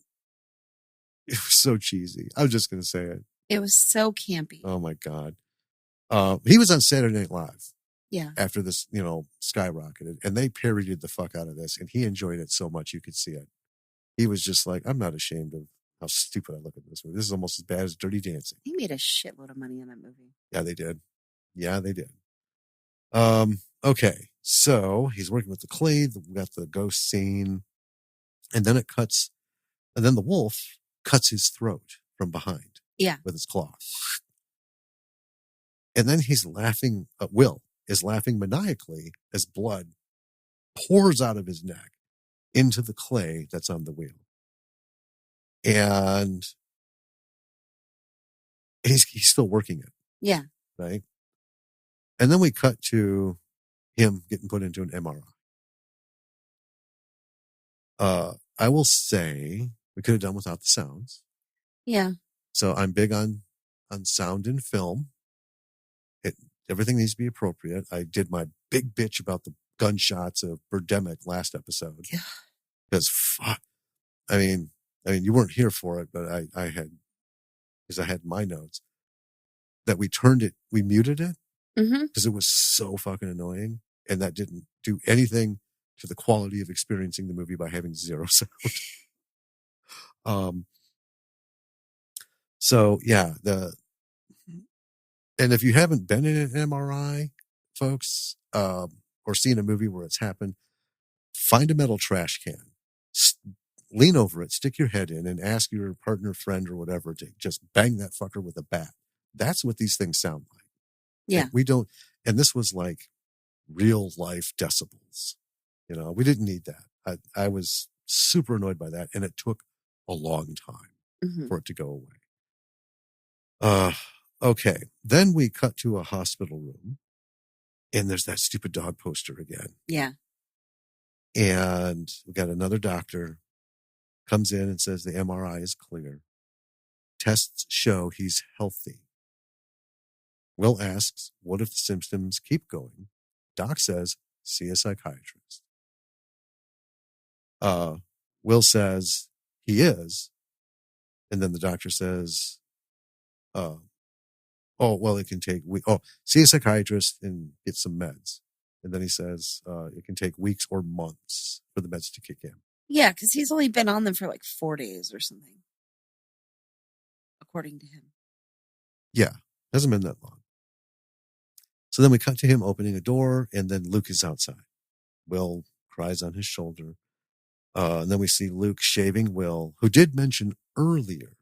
was so cheesy. I was just going to say it. It was so campy. Oh, my God. He was on Saturday Night Live. Yeah. After this, skyrocketed. And they parodied the fuck out of this. And he enjoyed it so much you could see it. He was just like, I'm not ashamed of how stupid I look at this movie. This is almost as bad as Dirty Dancing. He made a shitload of money on that movie. Yeah, they did. Okay. So he's working with the clay. We got the ghost scene. And then it cuts. And then the wolf cuts his throat from behind. Yeah. With his claw. And then he's laughing. Will is laughing maniacally as blood pours out of his neck into the clay that's on the wheel. And he's still working it. Yeah. Right. And then we cut to him getting put into an MRI. I will say we could have done without the sounds. Yeah. So I'm big on sound and film. Everything needs to be appropriate. I did my big bitch about the gunshots of Birdemic last episode. Yeah. Because I mean, you weren't here for it, but I had my notes that we muted it because it was so fucking annoying, and that didn't do anything to the quality of experiencing the movie by having zero sound. So yeah, and if you haven't been in an MRI, folks, or seen a movie where it's happened, find a metal trash can, lean over it, stick your head in, and ask your partner, friend, or whatever to just bang that fucker with a bat. That's what these things sound like. Yeah. Like we don't, and this was like real life decibels. We didn't need that. I was super annoyed by that, and it took a long time for it to go away. Okay. Then we cut to a hospital room, and there's that stupid dog poster again. Yeah. And we got another doctor comes in and says the MRI is clear. Tests show he's healthy. Will asks, what if the symptoms keep going? Doc says, see a psychiatrist. Will says he is. And then the doctor says, Oh, well, it can take see a psychiatrist and get some meds. And then he says it can take weeks or months for the meds to kick in. Yeah, because he's only been on them for like 4 days or something, according to him. Yeah, hasn't been that long. So then we cut to him opening a door, and then Luke is outside. Will cries on his shoulder. And then we see Luke shaving Will, who did mention earlier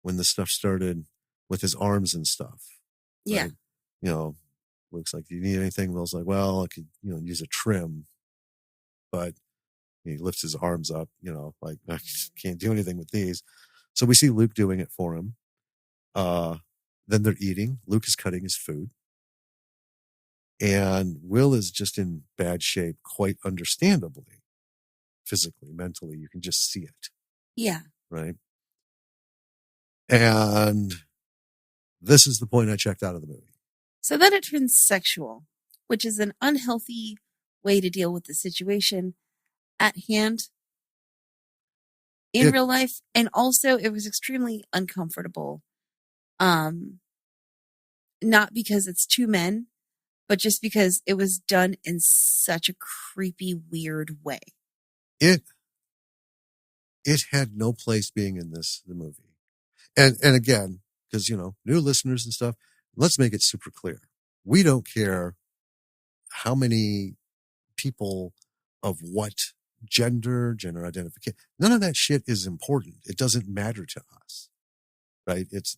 when the stuff started with his arms and stuff. Yeah. Right? You know, Luke's like, do you need anything? Will's like, well, I could, use a trim. But he lifts his arms up, like, I can't do anything with these. So we see Luke doing it for him. Then they're eating. Luke is cutting his food. And Will is just in bad shape, quite understandably. Physically, mentally, you can just see it. Yeah. Right? And this is the point I checked out of the movie. So then it turns sexual, which is an unhealthy way to deal with the situation at hand in real life. And also it was extremely uncomfortable. Not because it's two men, but just because it was done in such a creepy, weird way. It had no place being in the movie. And again, because, new listeners and stuff, let's make it super clear. We don't care how many people of what gender identification. None of that shit is important. It doesn't matter to us. Right? It's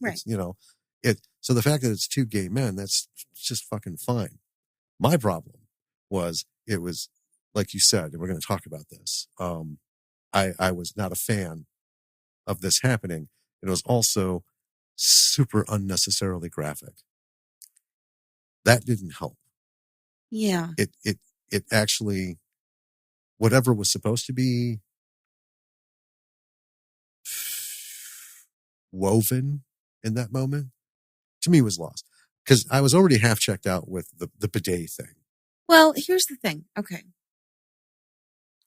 so the fact that it's two gay men, that's just fucking fine. My problem was, it was, like you said, and we're going to talk about this. I was not a fan of this happening. It was also super unnecessarily graphic. That didn't help. Yeah. It actually, whatever was supposed to be woven in that moment, to me, was lost. Because I was already half checked out with the bidet thing. Well, here's the thing. Okay.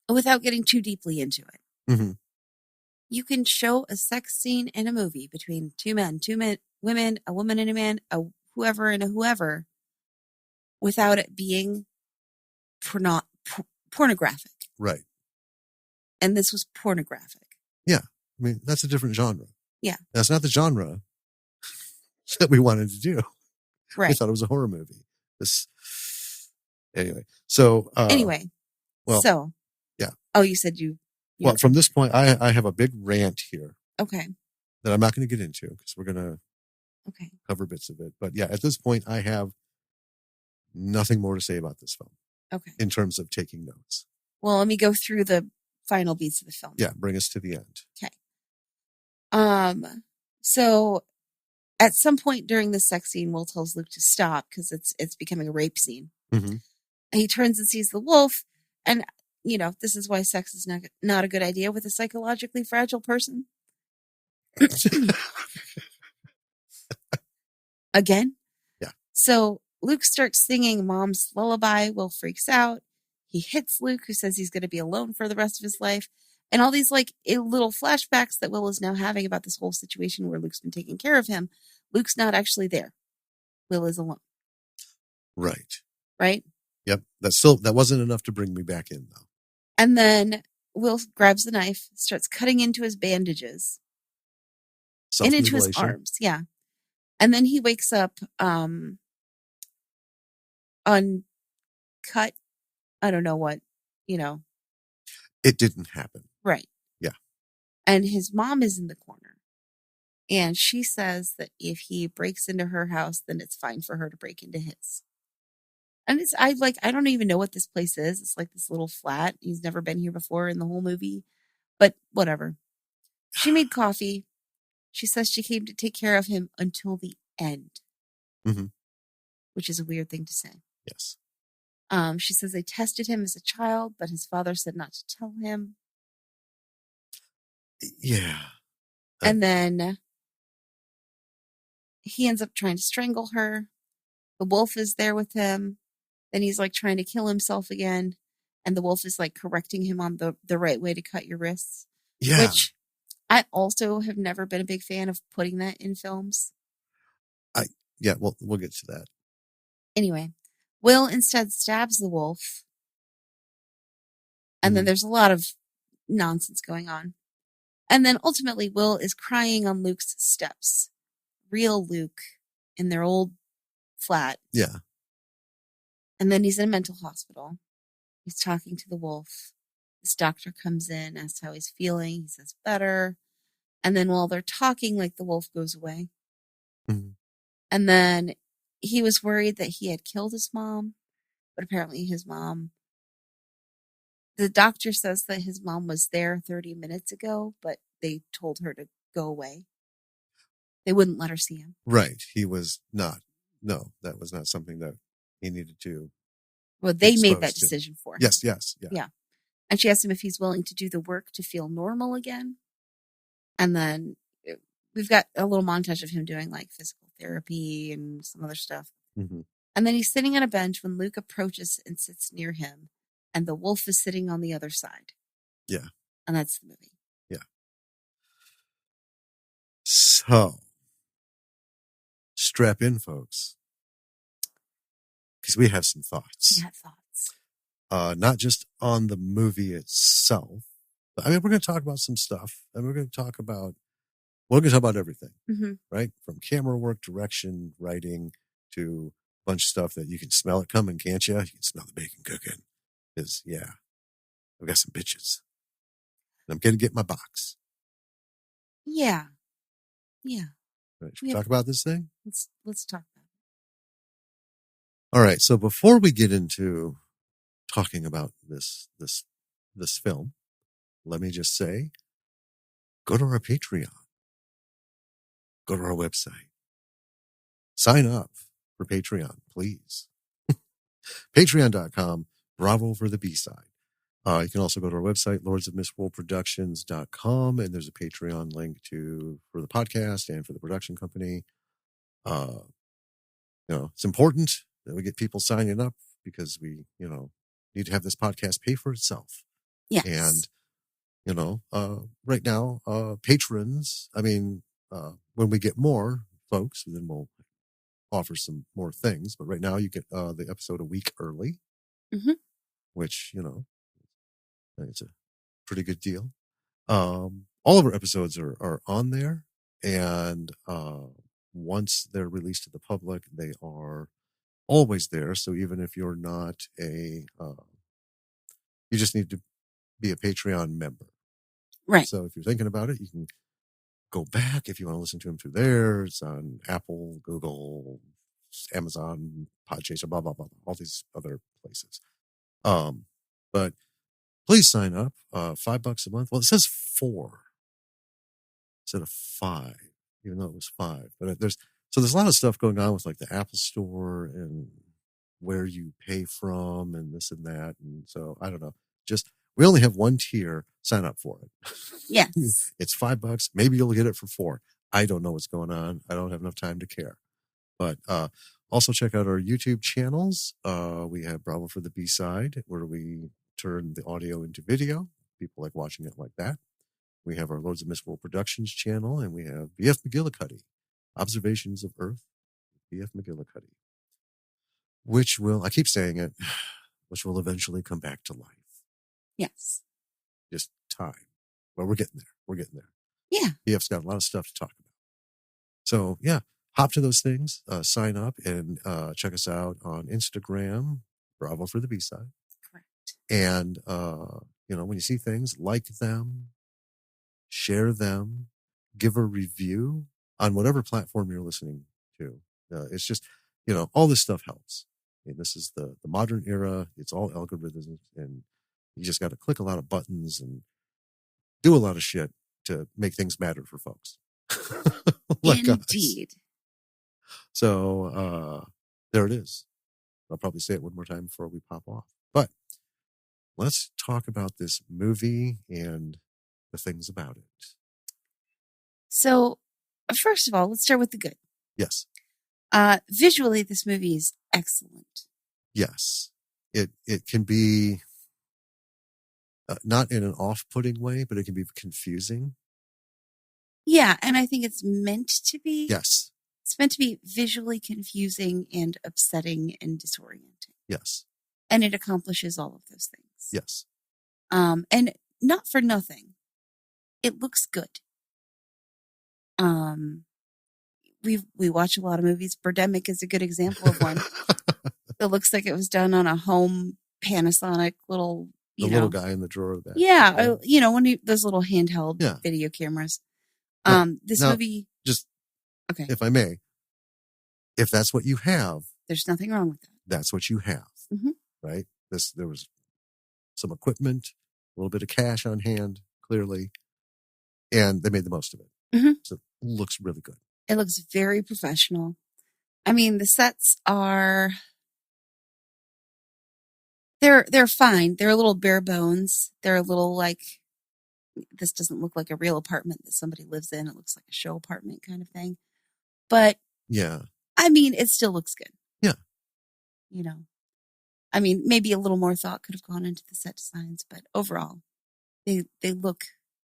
Without getting too deeply into it. Mm-hmm. You can show a sex scene in a movie between two men, women, a woman and a man, a whoever and a whoever, without it being pornographic. Right. And this was pornographic. Yeah. I mean, that's a different genre. Yeah. That's not the genre that we wanted to do. Right. We thought it was a horror movie. Anyway. So, yeah. Oh, you said you. Well, from this point, I have a big rant here. Okay. That I'm not going to get into, because we're going to okay. cover bits of it. But yeah, at this point, I have nothing more to say about this film. Okay. In terms of taking notes. Well, let me go through the final beats of the film. Yeah, bring us to the end. Okay. So at some point during the sex scene, Will tells Luke to stop because it's becoming a rape scene. Mm-hmm. And he turns and sees the wolf, and this is why sex is not a good idea with a psychologically fragile person. Again? Yeah. So Luke starts singing Mom's lullaby. Will freaks out. He hits Luke, who says he's going to be alone for the rest of his life. And all these little flashbacks that Will is now having about this whole situation where Luke's been taking care of him. Luke's not actually there. Will is alone. Right. Right? Yep. That wasn't enough to bring me back in, though. And then Will grabs the knife, starts cutting into his bandages. And into his arms. Yeah. And then he wakes up uncut. I don't know what, It didn't happen. Right. Yeah. And his mom is in the corner. And she says that if he breaks into her house, then it's fine for her to break into his. And I don't even know what this place is. It's like this little flat. He's never been here before in the whole movie. But whatever. She made coffee. She says she came to take care of him until the end. Mm-hmm. Which is a weird thing to say. Yes. She says they tested him as a child, but his father said not to tell him. Yeah. And then he ends up trying to strangle her. The wolf is there with him. Then he's trying to kill himself again. And the wolf is correcting him on the right way to cut your wrists. Yeah. Which I also have never been a big fan of putting that in films. yeah, we'll get to that. Anyway, Will instead stabs the wolf. And then there's a lot of nonsense going on. And then ultimately, Will is crying on Luke's steps. Real Luke in their old flat. Yeah. And then he's in a mental hospital. He's talking to the wolf. This doctor comes in, asks how he's feeling. He says, better. And then while they're talking, like, the wolf goes away. Mm-hmm. And then he was worried that he had killed his mom. But apparently his mom... The doctor says that his mom was there 30 minutes ago, but they told her to go away. They wouldn't let her see him. Right. He was not. No, that was not something that he needed to. Well, they made that decision for him. Yes. Yeah. And she asked him if he's willing to do the work to feel normal again. And then we've got a little montage of him doing like physical therapy and some other stuff. Mm-hmm. And then he's sitting on a bench when Luke approaches and sits near him. And the wolf is sitting on the other side. Yeah. And that's the movie. Yeah. So, strap in, folks. Because we have some thoughts. We have thoughts. Not just on the movie itself. But, I mean, we're going to talk about some stuff. And we're going to talk about everything. Mm-hmm. Right? From camera work, direction, writing, to a bunch of stuff that you can smell it coming, can't you? You can smell the bacon cooking. Because, yeah, I've got some bitches. And I'm going to get my box. Yeah. Yeah. Right, should we talk about this thing? Let's talk about it. All right. So before we get into talking about this film, let me just say, go to our Patreon. Go to our website. Sign up for Patreon, please. Patreon.com, Bravo for the B-side. You can also go to our website, lordsofmissworldproductions.com, and there's a Patreon link for the podcast and for the production company. It's important that we get people signing up because we, need to have this podcast pay for itself. Yes. And, right now, patrons, when we get more folks, then we'll offer some more things. But right now you get the episode a week early, which, it's a pretty good deal. All of our episodes are on there, and once they're released to the public, they are always there. So even if you're not you just need to be a Patreon member. Right. So if you're thinking about it, you can go back if you want to listen to them through there. It's on Apple, Google, Amazon, Podchaser, blah, blah, blah, all these other places. But please sign up. $5 a month. Well, it says 4 instead of 5, even though it was 5. But there's a lot of stuff going on with like the Apple Store and where you pay from and this and that. And so I don't know. We only have one tier. Sign up for it. Yes. It's $5. Maybe you'll get it for 4. I don't know what's going on. I don't have enough time to care. But also check out our YouTube channels. We have Bravo for the B-side, where we turn the audio into video. People like watching it like that. We have our Lords of Mistworld Productions channel, and we have B.F. McGillicuddy, Observations of Earth, B.F. McGillicuddy, which will, I keep saying it, which will eventually come back to life. Yes. Just time. But we're getting there. Yeah. BF's got a lot of stuff to talk about. So, yeah, hop to those things, sign up, and check us out on Instagram, Bravo for the B-side. Correct. And, when you see things, like them, share them, give a review on whatever platform you're listening to. It's just, all this stuff helps. And this is the modern era. It's all algorithms, and you just got to click a lot of buttons and do a lot of shit to make things matter for folks. Like Indeed. us. So there it is. I'll probably say it one more time before we pop off. But let's talk about this movie and the things about it. So, first of all, let's start with the good. Yes. Visually, this movie is excellent. Yes. It can be not in an off-putting way, but it can be confusing. Yeah, and I think it's meant to be. Yes. It's meant to be visually confusing and upsetting and disorienting. Yes. And it accomplishes all of those things. Yes. And not for nothing. It looks good. We watch a lot of movies. Birdemic is a good example of one. It looks like it was done on a home Panasonic little, little guy in the drawer of that. Yeah, those little handheld video cameras. This movie, just okay, if I may, if that's what you have, there's nothing wrong with that. That's what you have, right? There was some equipment, a little bit of cash on hand, clearly, and they made the most of it. So it looks really good. It looks very professional. I mean, the sets are they're fine. They're a little bare bones. They're a little like, this doesn't look like a real apartment that somebody lives in. It looks like a show apartment kind of thing. But yeah, I mean, it still looks good. Yeah. I mean, maybe a little more thought could have gone into the set designs, but overall, they look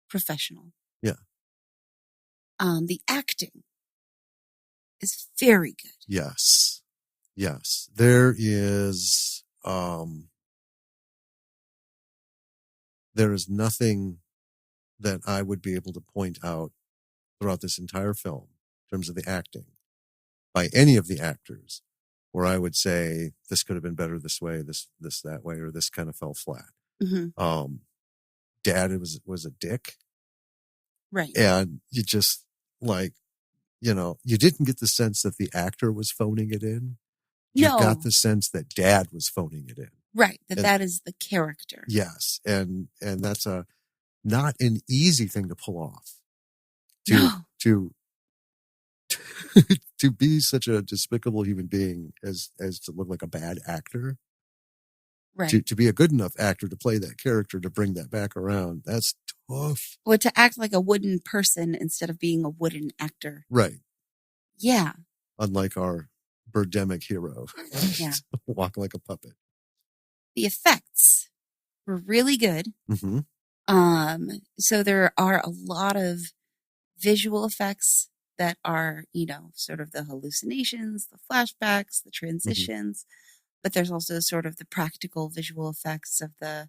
professional. Yeah. The acting is very good. Yes. Yes. There is nothing that I would be able to point out throughout this entire film in terms of the acting by any of the actors where I would say this could have been better this way, this that way, or this kind of fell flat. Dad was a dick. Right. And you just you didn't get the sense that the actor was phoning it in. You got the sense that Dad was phoning it in. Right. That is the character. Yes. And that's not an easy thing to pull off. To be such a despicable human being as to look like a bad actor. Right. To be a good enough actor to play that character, to bring that back around, that's tough. Well, to act like a wooden person instead of being a wooden actor. Right. Yeah. Unlike our Birdemic hero. Yeah. Walking like a puppet. The effects were really good. So there are a lot of visual effects that are, sort of the hallucinations, the flashbacks, the transitions, but there's also sort of the practical visual effects of the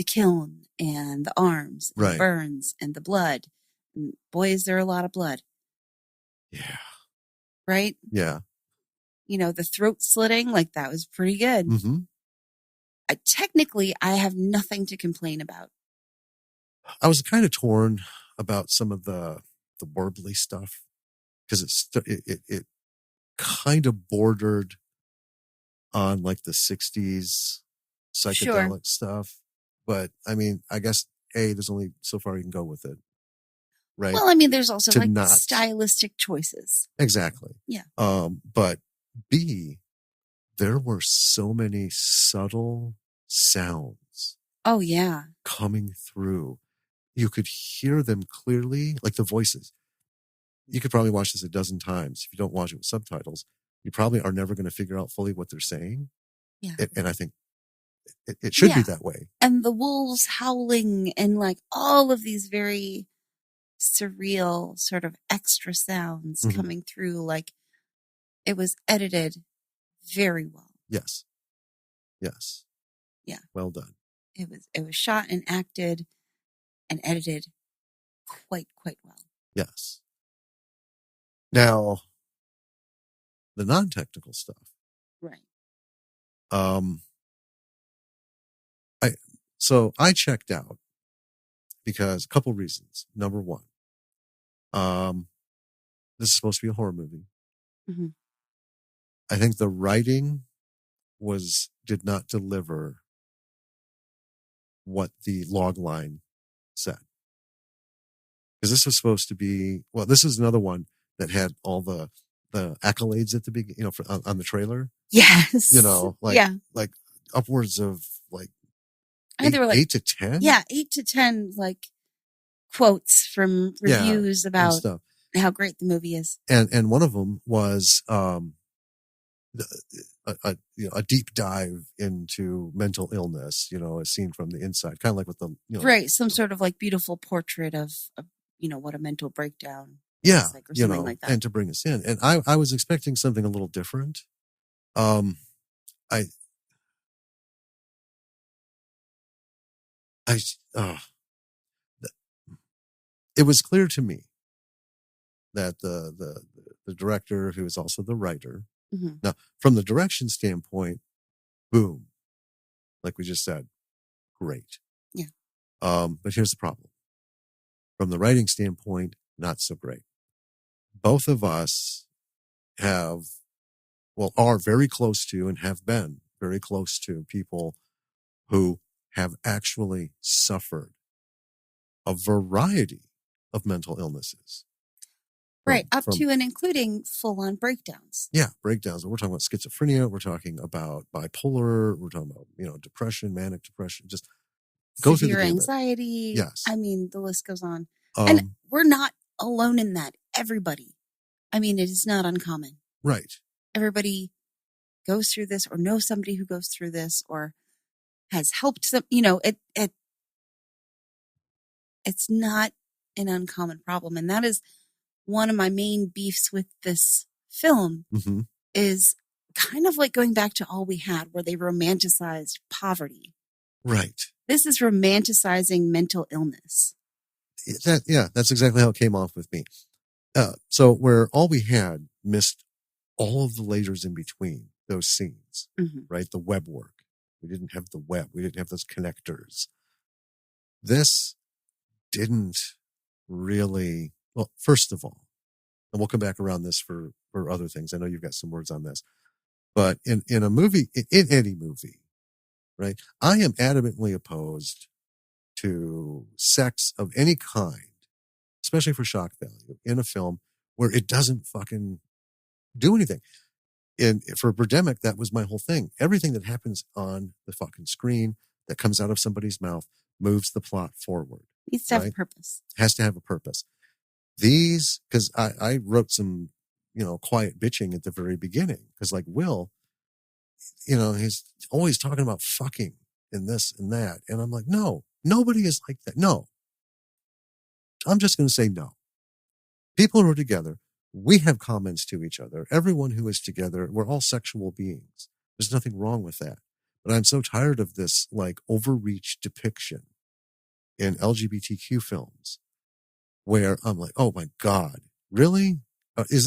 kiln and the arms, and the burns and the blood. And boy, is there a lot of blood. Yeah. Right? Yeah. The throat slitting, that was pretty good. Technically, I have nothing to complain about. I was kind of torn about some of the warbly stuff because it kind of bordered on the 60s psychedelic stuff. But I mean, I guess there's only so far you can go with it. Right. Well, I mean, there's also stylistic choices. Exactly. Yeah. But B, there were so many subtle sounds. Oh, yeah. Coming through. You could hear them clearly, like the voices. You could probably watch this a dozen times. If you don't watch it with subtitles, you probably are never going to figure out fully what they're saying. Yeah. And I think it should be that way. And the wolves howling and all of these very surreal sort of extra sounds coming through. It was edited very well. Yes. Yes. Yeah. Well done. It was shot and acted and edited quite well. Yes. Now, the non-technical stuff. Right. I checked out because a couple reasons. Number one, this is supposed to be a horror movie. I think the writing did not deliver what the log line said. Because this was supposed to be, this is another one that had all the accolades at the beginning, on the trailer. Yes. Like upwards of there were 8 to 10. Yeah, 8 to 10 quotes from reviews about how great the movie is. And one of them was a deep dive into mental illness, as seen from the inside, kind of like with the right, some sort of beautiful portrait of what a mental breakdown Yeah, like, or something like that. and to bring us in. And I was expecting something a little different. I it was clear to me that the director, who is also the writer, now from the direction standpoint, boom, like we just said, great. Yeah. But here's the problem. From the writing standpoint, not so great. Both of us are very close to and have been very close to people who have actually suffered a variety of mental illnesses. Right, up to and including full-on breakdowns. Yeah, breakdowns. We're talking about schizophrenia. We're talking about bipolar. We're talking about, depression, manic depression. Just go through the gamut. Anxiety. Yes. I mean, the list goes on. And we're not alone in that. Everybody. I mean, it is not uncommon. Right. Everybody goes through this or knows somebody who goes through this or has helped them. It's not an uncommon problem. And that is one of my main beefs with this film is kind of like going back to All We Had, where they romanticized poverty. Right. This is romanticizing mental illness. That's exactly how it came off with me. So where All We Had missed all of the layers in between those scenes, right? The web work. We didn't have the web. We didn't have those connectors. This didn't really, well, first of all, and we'll come back around this for other things. I know you've got some words on this, but in a movie, in any movie, right? I am adamantly opposed to sex of any kind, especially for shock value in a film where it doesn't fucking do anything. And for Birdemic, that was my whole thing. Everything that happens on the fucking screen that comes out of somebody's mouth moves the plot forward. Needs to have a purpose. Has to have a purpose. These, because I wrote some, quiet bitching at the very beginning. Because like Will, he's always talking about fucking and this and that. And I'm like, no, nobody is like that. No. I'm just going to say no. People who are together, we have comments to each other. Everyone who is together, we're all sexual beings. There's nothing wrong with that. But I'm so tired of this like overreach depiction in LGBTQ films where I'm like, oh my God, really? Is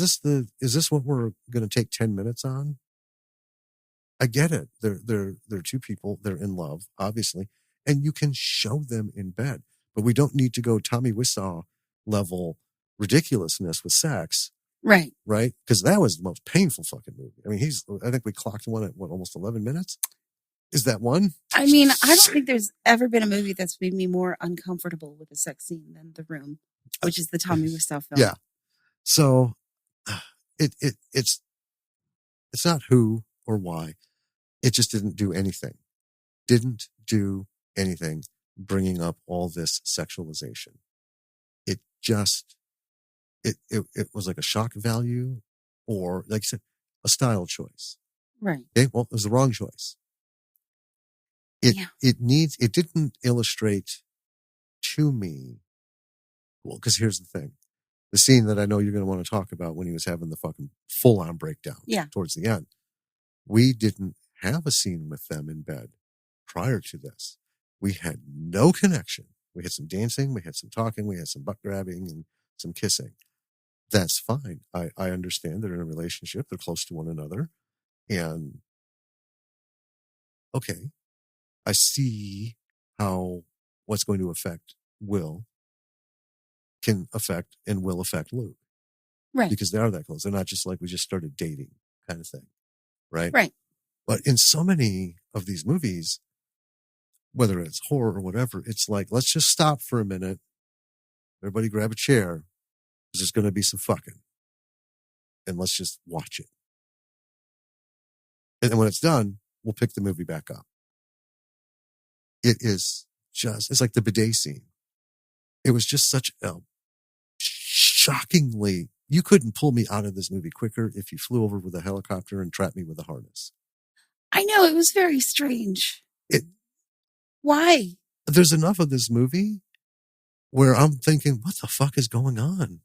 this what we're going to take 10 minutes on? I get it. They're two people. They're in love, obviously, and you can show them in bed, but we don't need to go Tommy Wiseau level ridiculousness with sex. Right. Right. Because that was the most painful fucking movie. I mean, I think we clocked one at almost 11 minutes. Is that one? I mean, I don't think there's ever been a movie that's made me more uncomfortable with a sex scene than The Room, which is the Tommy Wiseau film. Yeah. So it's not who or why. It just didn't do anything. Didn't do anything bringing up all this sexualization. It just, it was like a shock value or, like you said, a style choice. Right. Okay. Well, it was the wrong choice. It didn't illustrate to me. Well, because here's the thing. The scene that I know you're going to want to talk about when he was having the fucking full on breakdown towards the end. We didn't have a scene with them in bed prior to this. We had no connection. We had some dancing, we had some talking, we had some butt grabbing and some kissing. That's fine. I understand they're in a relationship. They're close to one another. And okay, I see how what's going to affect Will can affect and will affect Luke. Right. Because they are that close. They're not just like we just started dating kind of thing. Right. Right. But in so many of these movies, whether it's horror or whatever, it's like, let's just stop for a minute. Everybody grab a chair. There's going to be some fucking. And let's just watch it. And then when it's done, we'll pick the movie back up. It is just, it's like the bidet scene. It was just such a shockingly, you couldn't pull me out of this movie quicker if you flew over with a helicopter and trapped me with a harness. I know, it was very strange. Why? There's enough of this movie where I'm thinking, what the fuck is going on?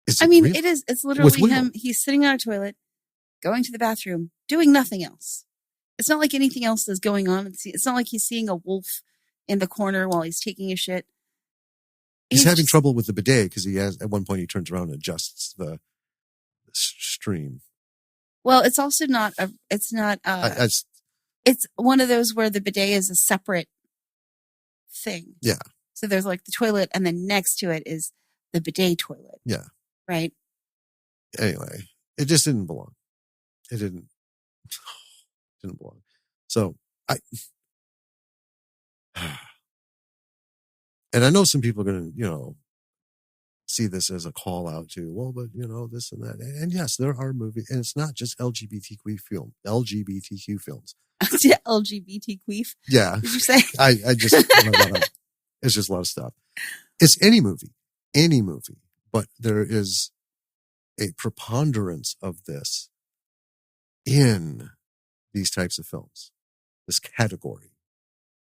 Is I it mean, real? it is. It's With literally Will. him. He's sitting on a toilet, going to the bathroom, doing nothing else. It's not like anything else is going on. It's not like he's seeing a wolf in the corner while he's taking a shit. He's having trouble with the bidet because he has, at one point, he turns around and adjusts the stream. Well, it's also not a. It's not. It's one of those where the bidet is a separate thing. Yeah. So there's like the toilet, and then next to it is the bidet toilet. Yeah. Right. Anyway, it just didn't belong. It didn't belong. So and I know some people are going to, see this as a call out to, well, but this and that. And yes, there are movies, and it's not just LGBTQ films. LGBT queef. Yeah. Did you say? I just, it's just a lot of stuff. It's any movie, but there is a preponderance of this in these types of films, this category,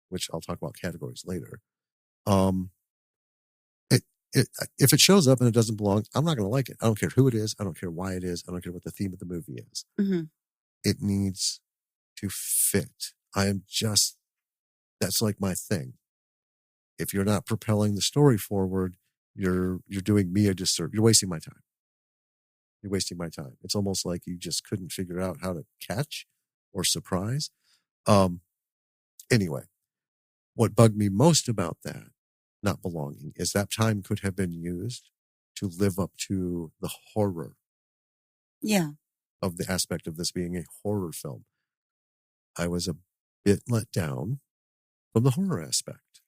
which I'll talk about categories later. If it shows up and it doesn't belong, I'm not going to like it. I don't care who it is. I don't care why it is. I don't care what the theme of the movie is. Mm-hmm. It needs to fit. That's like my thing. If you're not propelling the story forward, you're doing me a disservice. You're wasting my time. It's almost like you just couldn't figure out how to catch or surprise. Anyway, what bugged me most about that not belonging is that time could have been used to live up to the horror. Yeah. Of the aspect of this being a horror film. I was a bit let down from the horror aspect.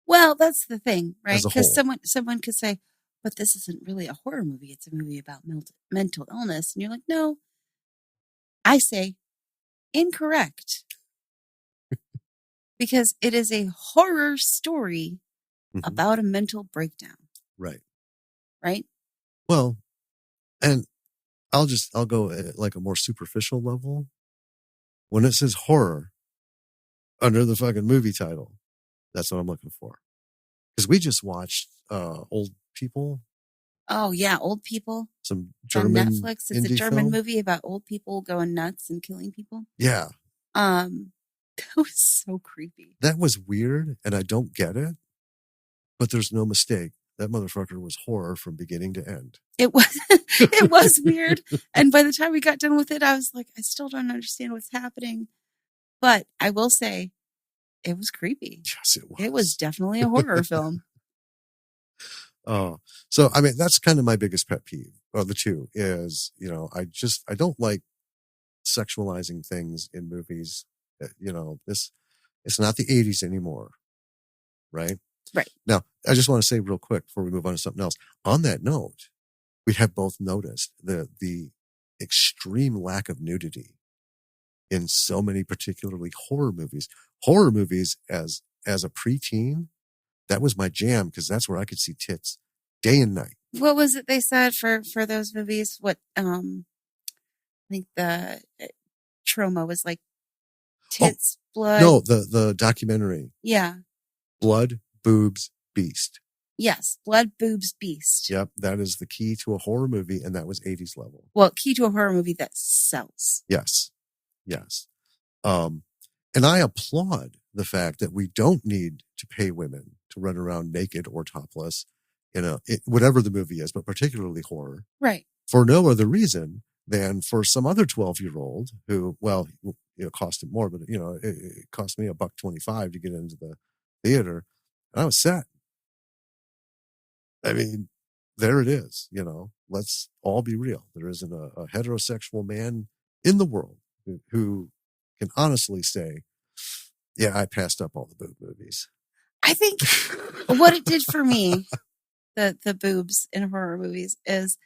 Well, that's the thing, right? Because someone could say, but this isn't really a horror movie. It's a movie about mental illness. And you're like, no. I say incorrect. Because it is a horror story about a mental breakdown. Right. Right? Well, and I'll go at like a more superficial level. When it says horror under the fucking movie title, that's what I'm looking for. Because we just watched Old People. Oh, yeah, Old People. Some German on Netflix. It's a German movie about old people going nuts and killing people. Yeah. That was so creepy. That was weird, and I don't get it. But there's no mistake. That motherfucker was horror from beginning to end. It was weird. And by the time we got done with it, I was like, I still don't understand what's happening. But I will say, it was creepy. Yes, it was. It was definitely a horror film. Oh, so I mean, that's kind of my biggest pet peeve. Well, the two is, I don't like sexualizing things in movies. It's not the 80s anymore, right? Right. Now, I just want to say real quick before we move on to something else. On that note, we have both noticed the extreme lack of nudity in so many, particularly horror movies. Horror movies as a preteen, that was my jam because that's where I could see tits day and night. What was it they said for those movies? What I think the trauma was like tits, blood. No, the documentary. Yeah. Blood, boobs, beast. Yes, blood, boobs, beast. Yep, that is the key to a horror movie, and that was 80s level. Well, key to a horror movie that sells. Yes. And I applaud the fact that we don't need to pay women to run around naked or topless, whatever the movie is, but particularly horror. Right. For no other reason than for some other 12-year-old who, well, it cost him more, but it cost me $1.25 to get into the theater. And I was set. I mean, there it is. Let's all be real. There isn't a heterosexual man in the world who can honestly say, yeah, I passed up all the boob movies. I think what it did for me, the boobs in horror movies, is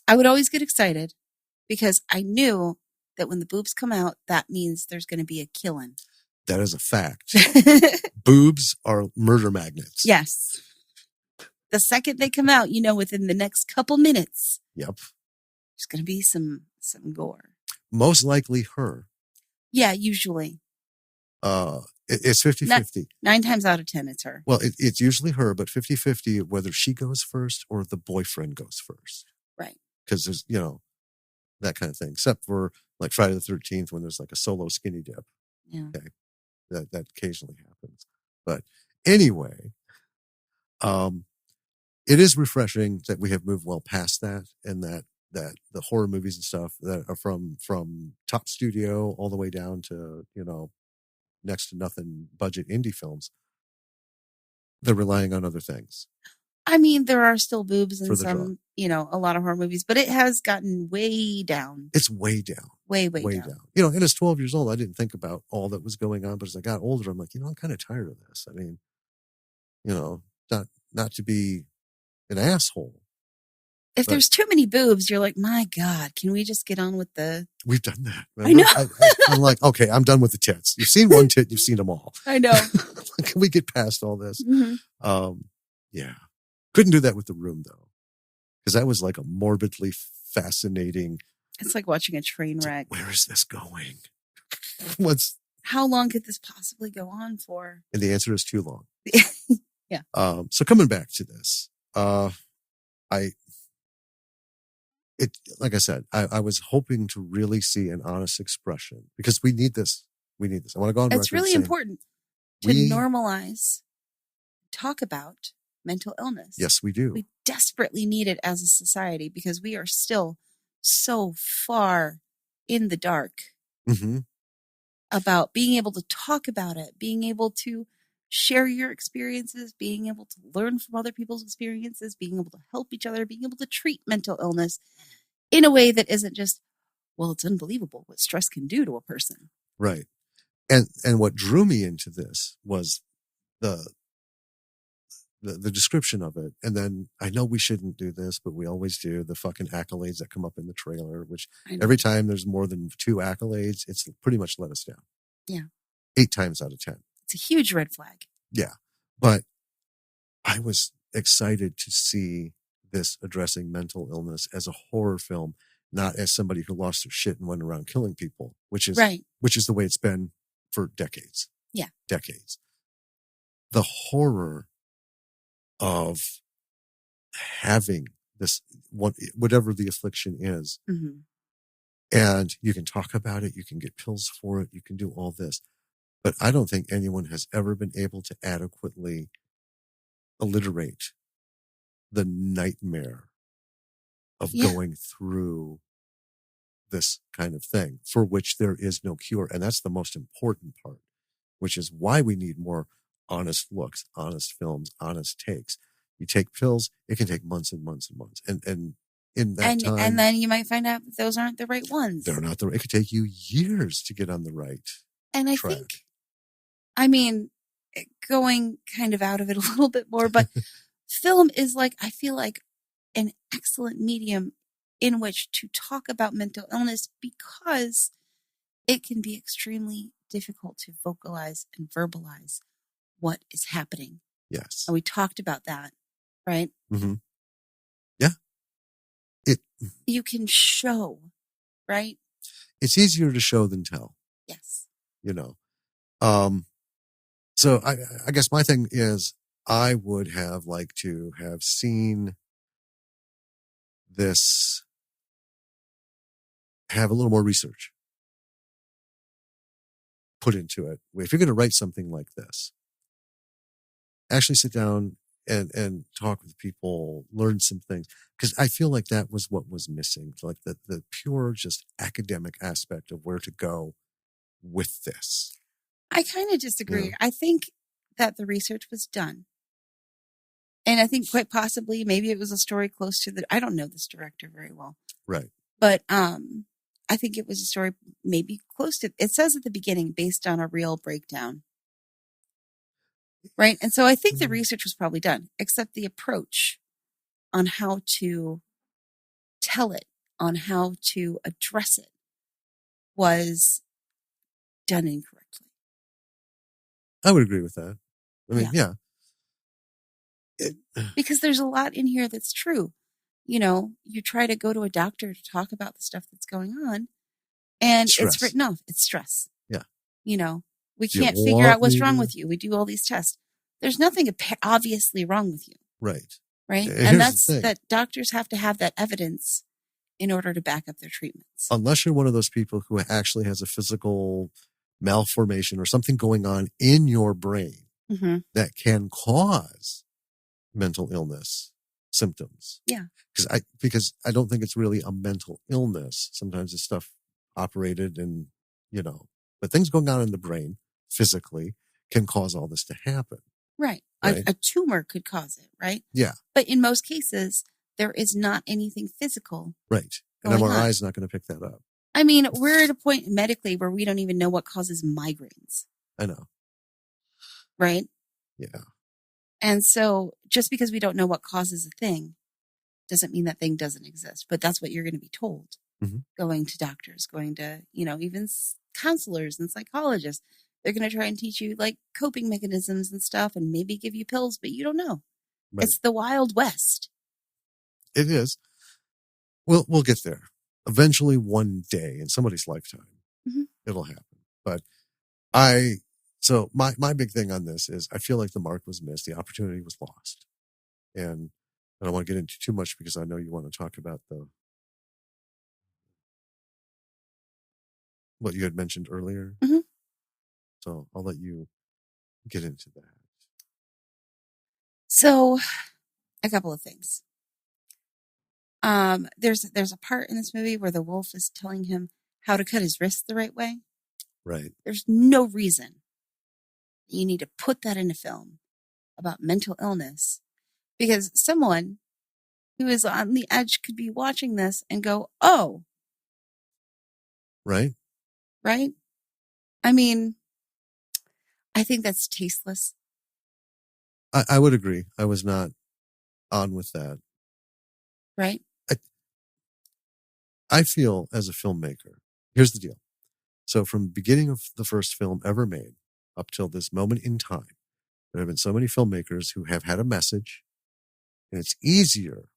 I would always get excited because I knew that when the boobs come out, that means there's going to be a killing. That is a fact. Boobs are murder magnets. Yes. The second they come out, within the next couple minutes. Yep. There's going to be some gore. Most likely her. Yeah, usually. It's 50-50. 9 times out of 10, it's her. Well, it's usually her, but 50-50 whether she goes first or the boyfriend goes first. because there's, that kind of thing, except for like Friday the 13th when there's like a solo skinny dip. Yeah. Okay. That occasionally happens. But anyway, it is refreshing that we have moved well past that, and that the horror movies and stuff that are from top studio all the way down to, next to nothing budget indie films, they're relying on other things. I mean, there are still boobs in For the draw. some, a lot of horror movies, but it has gotten way down. It's way down. Way down. And as 12 years old, I didn't think about all that was going on, but as I got older, I'm like, I'm kind of tired of this. I mean, not to be an asshole. If there's too many boobs, you're like, my God, can we just get on with the... We've done that. Remember? I know. I'm like, okay, I'm done with the tits. You've seen one tit, you've seen them all. I know. Can we get past all this? Mm-hmm. Yeah. Couldn't do that with The Room, though, because that was like a morbidly fascinating... It's like watching a train wreck. Where is this going? How long could this possibly go on for? And the answer is too long. Yeah. So coming back to this, like I said, I was hoping to really see an honest expression, because we need this. I want to go on record. It's really important to normalize, talk about mental illness. Yes, we do. We desperately need it as a society, because we are still so far in the dark about being able to talk about it, being able to share your experiences, being able to learn from other people's experiences, being able to help each other, being able to treat mental illness in a way that isn't just, well, it's unbelievable what stress can do to a person. Right. And what drew me into this was the description of it. And then I know we shouldn't do this, but we always do, the fucking accolades that come up in the trailer, which every time there's more than 2 accolades, it's pretty much let us down. Yeah. 8 times out of 10. It's a huge red flag. Yeah. But I was excited to see this addressing mental illness as a horror film, not as somebody who lost their shit and went around killing people, which is the way it's been for decades. Yeah. Decades. The horror of having this, whatever the affliction is, and you can talk about it, you can get pills for it, you can do all this. But I don't think anyone has ever been able to adequately alliterate the nightmare of going through this kind of thing, for which there is no cure. And that's the most important part, which is why we need more honest looks, honest films, honest takes. You take pills, it can take months and months and months. And in that time... And then you might find out that those aren't the right ones. They're not the right... It could take you years to get on the right And I track. think... I mean, going kind of out of it a little bit more, but film is I feel like an excellent medium in which to talk about mental illness, because it can be extremely difficult to vocalize and verbalize what is happening. Yes. And we talked about that, right? Mm-hmm. Yeah. You can show, right? It's easier to show than tell. Yes. So I guess my thing is, I would have liked to have seen this have a little more research put into it. If you're going to write something like this, actually sit down and talk with people, learn some things. Because I feel like that was what was missing. Like the pure, just academic aspect of where to go with this. I kind of disagree. Yeah. I think that the research was done. And I think quite possibly maybe it was a story close to I don't know this director very well. Right. But I think it was a story maybe close to, it says at the beginning, based on a real breakdown. Right. And so I think the research was probably done, except the approach on how to tell it, on how to address it, was done incorrectly. I would agree with that. I mean, yeah. Because there's a lot in here that's true. You try to go to a doctor to talk about the stuff that's going on, and it's written off. It's stress. Yeah. We can't figure out what's wrong with you. We do all these tests. There's nothing obviously wrong with you. Right. Right. And that's that doctors have to have that evidence in order to back up their treatments. Unless you're one of those people who actually has a physical malformation or something going on in your brain that can cause mental illness symptoms. Yeah. Because I don't think it's really a mental illness. Sometimes it's stuff operated and, but things going on in the brain physically can cause all this to happen. Right. A tumor could cause it, right? Yeah. But in most cases, there is not anything physical. Right. An MRI is not going to pick that up. I mean, we're at a point medically where we don't even know what causes migraines. I know. Right? Yeah. And so just because we don't know what causes a thing doesn't mean that thing doesn't exist. But that's what you're going to be told. Going to doctors, going to, even counselors and psychologists. They're going to try and teach you like coping mechanisms and stuff and maybe give you pills, but you don't know. Right. It's the Wild West. It is. We'll get there. Eventually one day in somebody's lifetime, it'll happen. But so my big thing on this is I feel like the mark was missed. The opportunity was lost. And I don't want to get into too much because I know you want to talk about what you had mentioned earlier. So I'll let you get into that. So a couple of things. There's a part in this movie where the wolf is telling him how to cut his wrist the right way. Right. There's no reason you need to put that in a film about mental illness because someone who is on the edge could be watching this and go, oh. Right. Right. I mean, I think that's tasteless. I would agree. I was not on with that. Right. I feel as a filmmaker, here's the deal. So from the beginning of the first film ever made up till this moment in time, there have been so many filmmakers who have had a message, and it's easier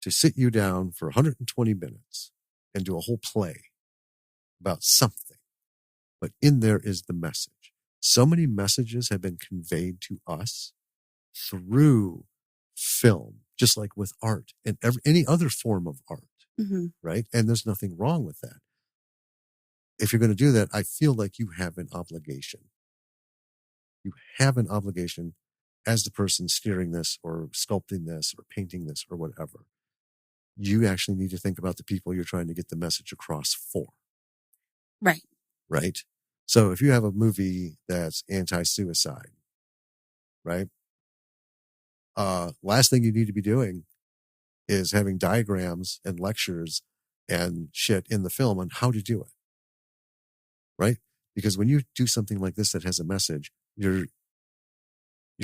to sit you down for 120 minutes and do a whole play about something. But in there is the message. So many messages have been conveyed to us through film, just like with art and any other form of art, right? And there's nothing wrong with that. If you're going to do that, I feel like you have an obligation. You have an obligation as the person steering this or sculpting this or painting this or whatever. You actually need to think about the people you're trying to get the message across for. Right. Right? So if you have a movie that's anti-suicide, right? Last thing you need to be doing is having diagrams and lectures and shit in the film on how to do it. Right? Because when you do something like this that has a message, you're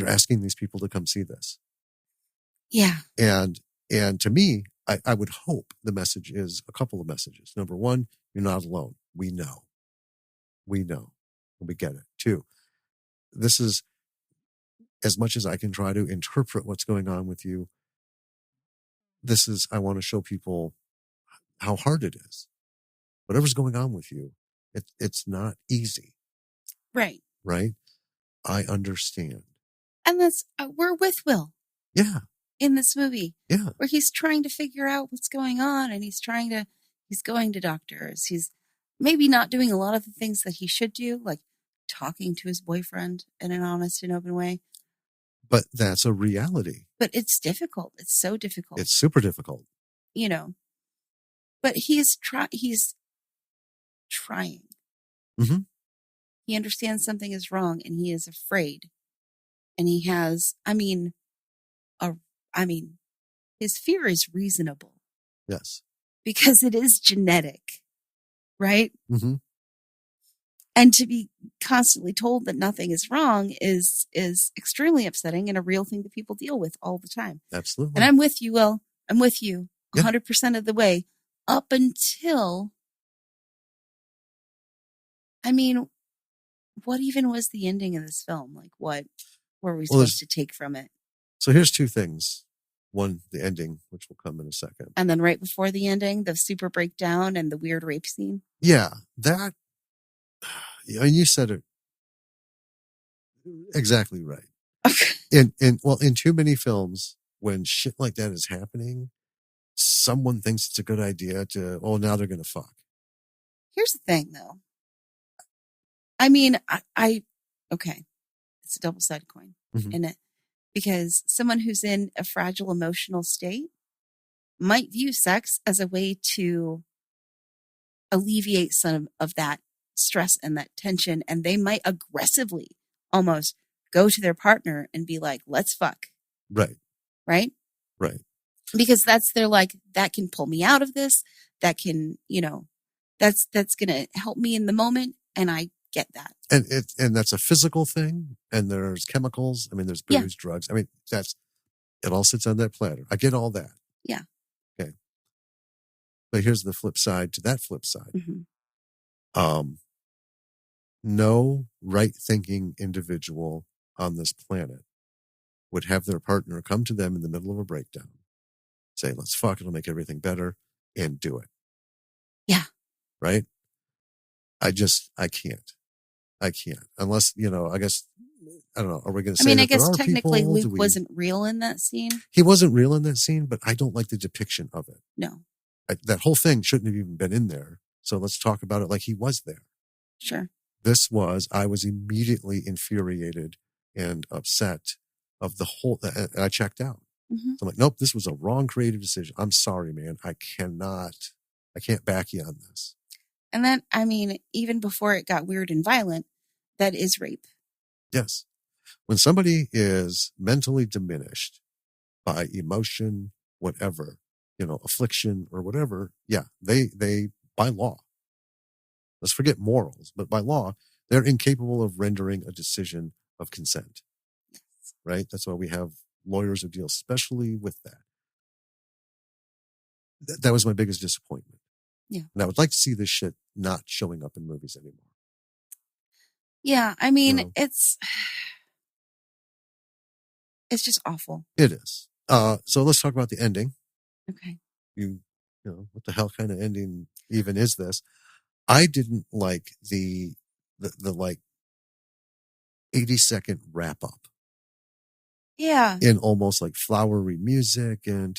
asking these people to come see this. Yeah. And to me, I would hope the message is a couple of messages. Number one, you're not alone. We know. And we get it. Two, this is as much as I can try to interpret what's going on with you. I want to show people how hard it is. Whatever's going on with you, it's not easy. Right. Right. I understand. And that's, we're with Will. Yeah. In this movie. Yeah. Where he's trying to figure out what's going on and he's going to doctors. He's maybe not doing a lot of the things that he should do, like talking to his boyfriend in an honest and open way. But that's a reality. But it's difficult. It's so difficult. It's super difficult. But he's trying. He understands something is wrong and he is afraid. And he has, his fear is reasonable. Yes. Because it is genetic, right? And to be constantly told that nothing is wrong is extremely upsetting and a real thing that people deal with all the time. Absolutely. And I'm with you, Will. I'm with you 100% of the way up until, what even was the ending of this film? Like, what were we supposed to take from it? So here's two things. One, the ending, which will come in a second. And then right before the ending, the super breakdown and the weird rape scene. Yeah, that, and you said it exactly right. In too many films, when shit like that is happening, someone thinks it's a good idea to, now they're going to fuck. Here's the thing, though. I mean, okay, it's a double-sided coin, isn't it? Because someone who's in a fragile emotional state might view sex as a way to alleviate some of that stress and that tension, and they might aggressively almost go to their partner and be like, let's fuck. Right. Right? Right. Because they're like, that can pull me out of this. That can, that's going to help me in the moment. And I get that. And that's a physical thing. And there's chemicals. I mean, there's booze, drugs. I mean, it all sits on that platter. I get all that. Yeah. Okay. But here's the flip side to that flip side. No right-thinking individual on this planet would have their partner come to them in the middle of a breakdown, say, let's fuck, it'll make everything better, and do it. Yeah. Right? I can't. Unless, I guess, I don't know. Are we going to say I guess technically Luke wasn't real in that scene. He wasn't real in that scene, but I don't like the depiction of it. No. That whole thing shouldn't have even been in there. So let's talk about it like he was there. Sure. I was immediately infuriated and upset of the whole, and I checked out. So I'm like, nope, this was a wrong creative decision. I'm sorry, man. I can't back you on this. And then, even before it got weird and violent, that is rape. Yes. When somebody is mentally diminished by emotion, whatever, affliction or whatever, they by law, let's forget morals, but by law, they're incapable of rendering a decision of consent. Yes. Right? That's why we have lawyers who deal especially with that. That was my biggest disappointment. Yeah. And I would like to see this shit not showing up in movies anymore. Yeah. It's just awful. It is. So let's talk about the ending. Okay. What the hell kind of ending even is this? I didn't like the like 80-second wrap up. Yeah. In almost like flowery music and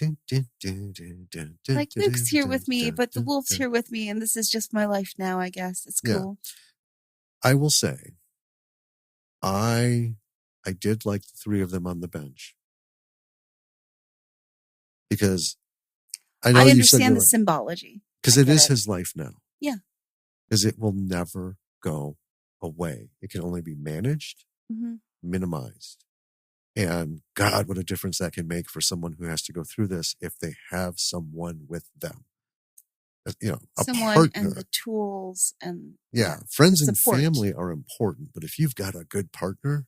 like Luke's here with me, but the wolf's here with me, and this is just my life now, I guess. It's cool. Yeah. I will say I did like the three of them on the bench. Because I know I understand the symbology. Because it is his life now. Yeah. Because it will never go away. It can only be managed, minimized. And God, what a difference that can make for someone who has to go through this if they have someone with them. Someone partner. And the tools and friends and family are important, but if you've got a good partner,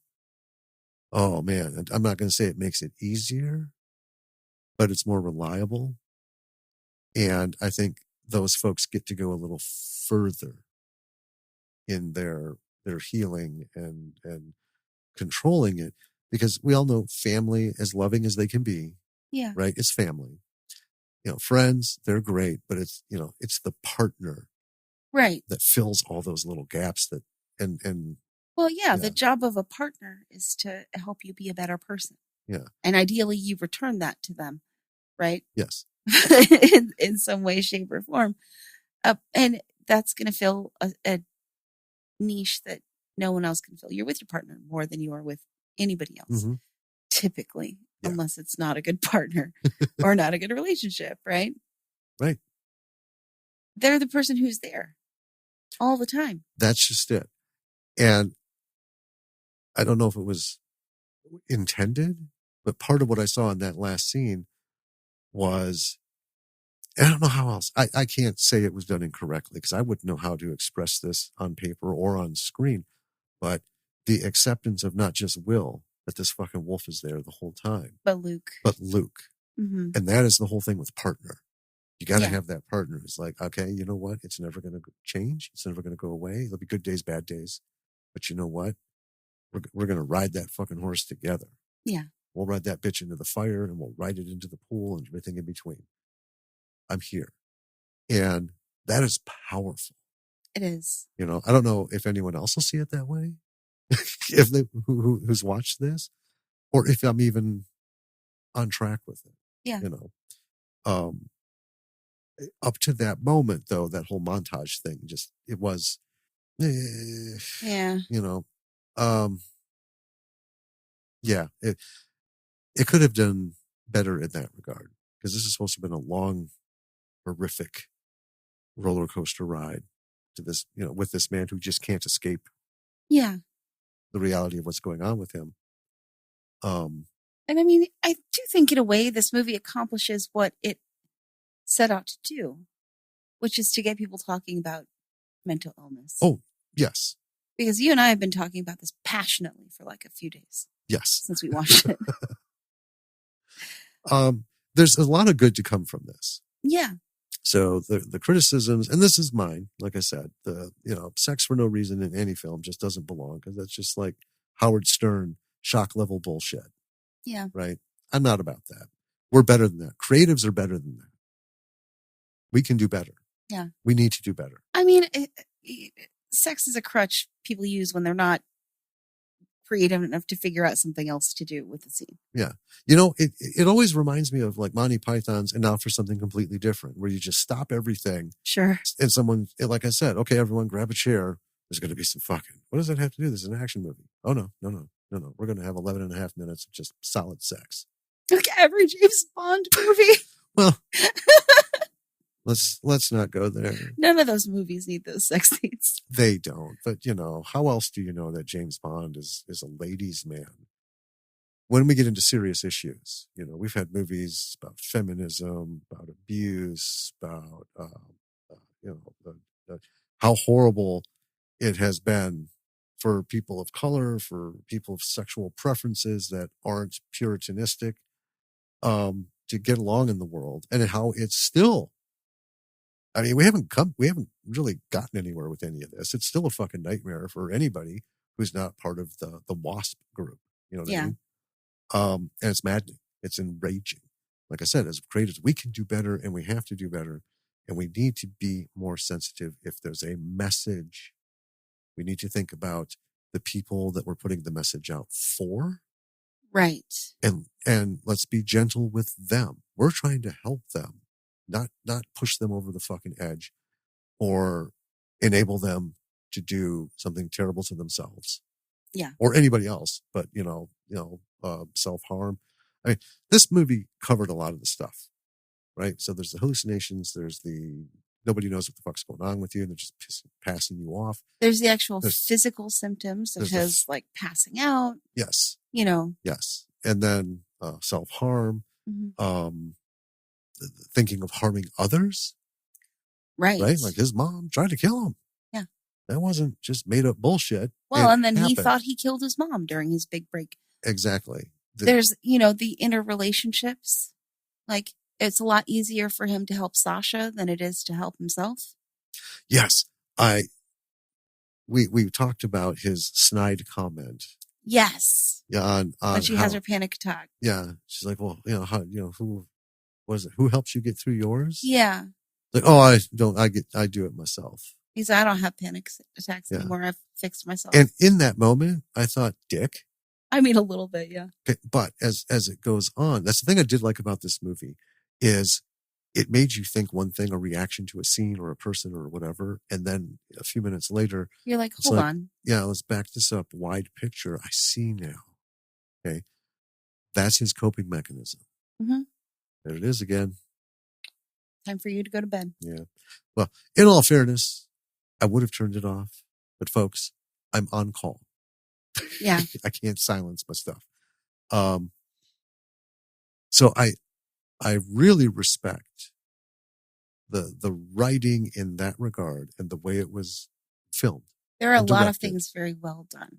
oh man, and I'm not going to say it makes it easier, but it's more reliable. And I think those folks get to go a little further in their healing and controlling it, because we all know family, as loving as they can be, right? It's family. Friends, they're great, but it's the partner, right, that fills all those little gaps that and well, the job of a partner is to help you be a better person. Yeah. And ideally you return that to them, right? Yes. in some way, shape, or form. And that's going to fill a niche that no one else can fill. You're with your partner more than you are with anybody else, typically, unless it's not a good partner or not a good relationship, right? Right. They're the person who's there all the time. That's just it. And I don't know if it was intended, but part of what I saw in that last scene was, I don't know how else. I can't say it was done incorrectly because I wouldn't know how to express this on paper or on screen, but the acceptance of not just Will, that this fucking wolf is there the whole time. But Luke. Mm-hmm. And that is the whole thing with partner. You got to have that partner. It's like, okay, you know what? It's never going to change. It's never going to go away. There'll be good days, bad days. But you know what? We're going to ride that fucking horse together. Yeah. We'll ride that bitch into the fire and we'll ride it into the pool and everything in between. I'm here. And that is powerful. It is. I don't know if anyone else will see it that way. If they who's watched this, or if I'm even on track with it. Yeah. Up to that moment, though, that whole montage thing, it was, Yeah. you know, yeah, it could have done better in that regard, because this is supposed to have been a long, horrific roller coaster ride to this, with this man who just can't escape Yeah. the reality of what's going on with him. And I mean, I do think in a way this movie accomplishes what it set out to do, which is to get people talking about mental illness. Oh, yes. Because you and I have been talking about this passionately for like a few days. Yes. Since we watched it. There's a lot of good to come from this. Yeah. So the criticisms, and this is mine, like I said, sex for no reason in any film just doesn't belong, because that's just like Howard Stern shock level bullshit. Yeah. Right? I'm not about that. We're better than that. Creatives are better than that. We can do better. Yeah. We need to do better. I mean, sex is a crutch people use when they're not creative enough to figure out something else to do with the scene. Yeah. It always reminds me of like Monty Python's And Now for Something Completely Different, where you just stop everything. Sure. And someone, like I said, okay, everyone grab a chair. There's going to be some fucking, what does that have to do? This is an action movie. Oh, no. We're going to have 11 and a half minutes of just solid sex. Like every James Bond movie. Well, let's not go there. None of those movies need those sex scenes. They don't. But, how else do you know that James Bond is a ladies' man? When we get into serious issues, we've had movies about feminism, about abuse, about, how horrible it has been for people of color, for people of sexual preferences that aren't puritanistic, to get along in the world, and how it's still, I mean, we haven't really gotten anywhere with any of this. It's still a fucking nightmare for anybody who's not part of the WASP group. You know what I mean? And it's maddening. It's enraging. Like I said, as creators, we can do better, and we have to do better, and we need to be more sensitive. If there's a message, we need to think about the people that we're putting the message out for. Right. And let's be gentle with them. We're trying to help them, not push them over the fucking edge or enable them to do something terrible to themselves. Yeah. Or anybody else, but self-harm. I mean, this movie covered a lot of the stuff, right? So there's the hallucinations, there's the nobody knows what the fuck's going on with you, and they're just passing you off. There's the actual physical symptoms, such as like passing out. Yes. Yes. And then self-harm, thinking of harming others. Right. Right? Like his mom tried to kill him. Yeah. That wasn't just made up bullshit. Well, and then he thought he killed his mom during his big break. Exactly. There's, the interrelationships. Like, it's a lot easier for him to help Sasha than it is to help himself. Yes. We talked about his snide comment. Yes. Yeah. On when she has her panic attack. Yeah. She's like, well, who was it? Who helps you get through yours? Yeah. Like, oh, I do it myself. He's like, I don't have panic attacks anymore. I've fixed myself. And in that moment, I thought, dick. I mean, a little bit, yeah. Okay, but as it goes on, that's the thing I did like about this movie, is it made you think one thing, a reaction to a scene or a person or whatever, and then a few minutes later, you're like, hold on. Yeah, let's back this up. Wide picture. I see now. Okay, that's his coping mechanism. Mm-hmm. There it is again. Time for you to go to bed. Yeah. Well, in all fairness, I would have turned it off, but folks, I'm on call. Yeah. I can't silence my stuff. So I really respect the writing in that regard and the way it was filmed. There are a lot of things very well done.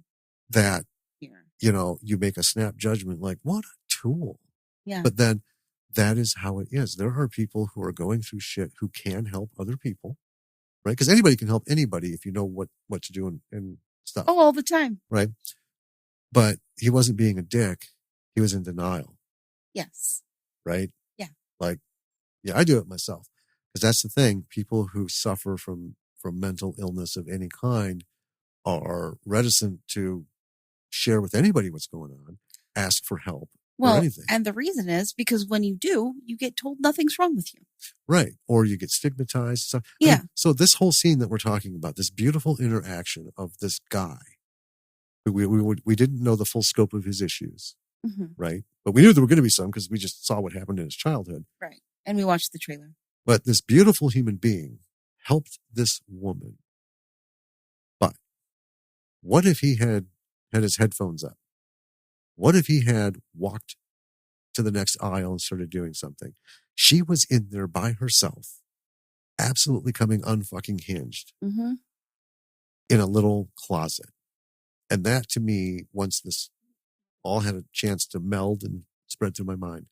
That here, you make a snap judgment like, what a tool. Yeah. But then that is how it is. There are people who are going through shit who can help other people, right? Because anybody can help anybody if you know what to do and stuff. Oh, all the time. Right. But he wasn't being a dick. He was in denial. Yes. Right? Yeah. Like, yeah, I do it myself. Because that's the thing. People who suffer from mental illness of any kind are reticent to share with anybody what's going on, ask for help, or anything. And the reason is because when you do, you get told nothing's wrong with you. Right. Or you get stigmatized. So, Yeah. So this whole scene that we're talking about, this beautiful interaction of this guy, who we didn't know the full scope of his issues, right? But we knew there were going to be some because we just saw what happened in his childhood. Right. And we watched the trailer. But this beautiful human being helped this woman. But what if he had his headphones up? What if he had walked to the next aisle and started doing something? She was in there by herself, absolutely coming unfucking hinged in a little closet. And that, to me, once this all had a chance to meld and spread through my mind,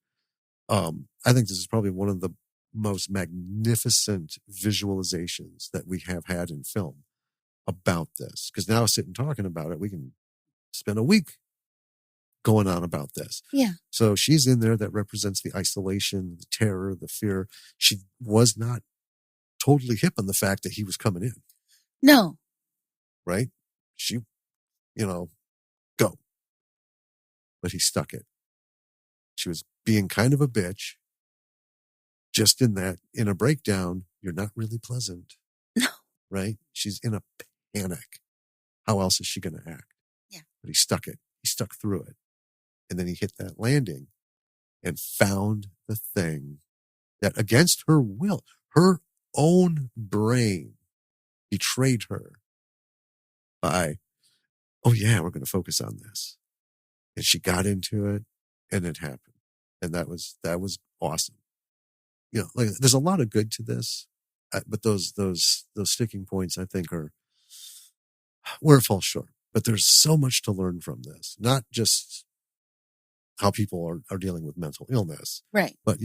I think this is probably one of the most magnificent visualizations that we have had in film about this. Because now sitting talking about it, we can spend a week going on about this. Yeah. So she's in there, that represents the isolation, the terror, the fear. She was not totally hip on the fact that he was coming in. No. Right? She, go. But he stuck it. She was being kind of a bitch. Just in a breakdown, you're not really pleasant. No. Right? She's in a panic. How else is she going to act? Yeah. But he stuck it. He stuck through it. And then he hit that landing and found the thing that, against her will, her own brain betrayed her by, oh yeah, we're going to focus on this. And she got into it and it happened. And that was awesome. Like, there's a lot of good to this, but those sticking points, I think, are where it falls short. But there's so much to learn from this, not just how people are dealing with mental illness, right? But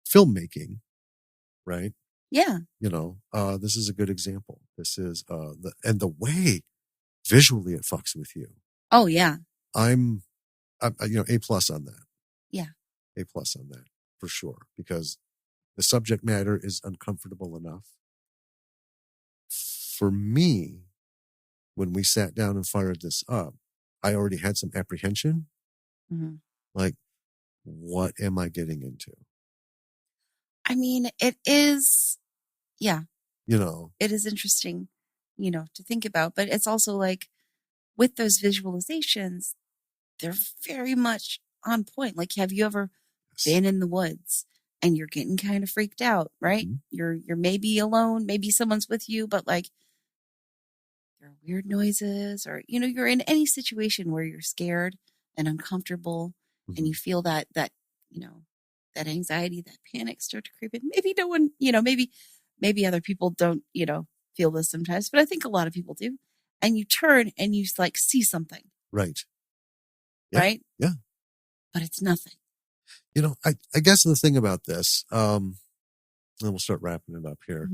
filmmaking, right? Yeah. This is a good example. This is the way visually it fucks with you. Oh yeah. I'm A+ on that. Yeah. A+ on that for sure, because the subject matter is uncomfortable enough. For me, when we sat down and fired this up, I already had some apprehension. Like, what am I getting into? I mean, it is, yeah. It is interesting, to think about, but it's also like, with those visualizations, they're very much on point. Like, have you ever been in the woods and you're getting kind of freaked out, right? You're maybe alone, maybe someone's with you, but like, there are weird noises, or you're in any situation where you're scared and uncomfortable, and you feel that that anxiety, that panic start to creep in. Maybe no one, maybe other people don't, feel this sometimes, but I think a lot of people do. And you turn and you like see something. Right. Yeah. Right? Yeah. But it's nothing. I guess the thing about this, and we'll start wrapping it up here.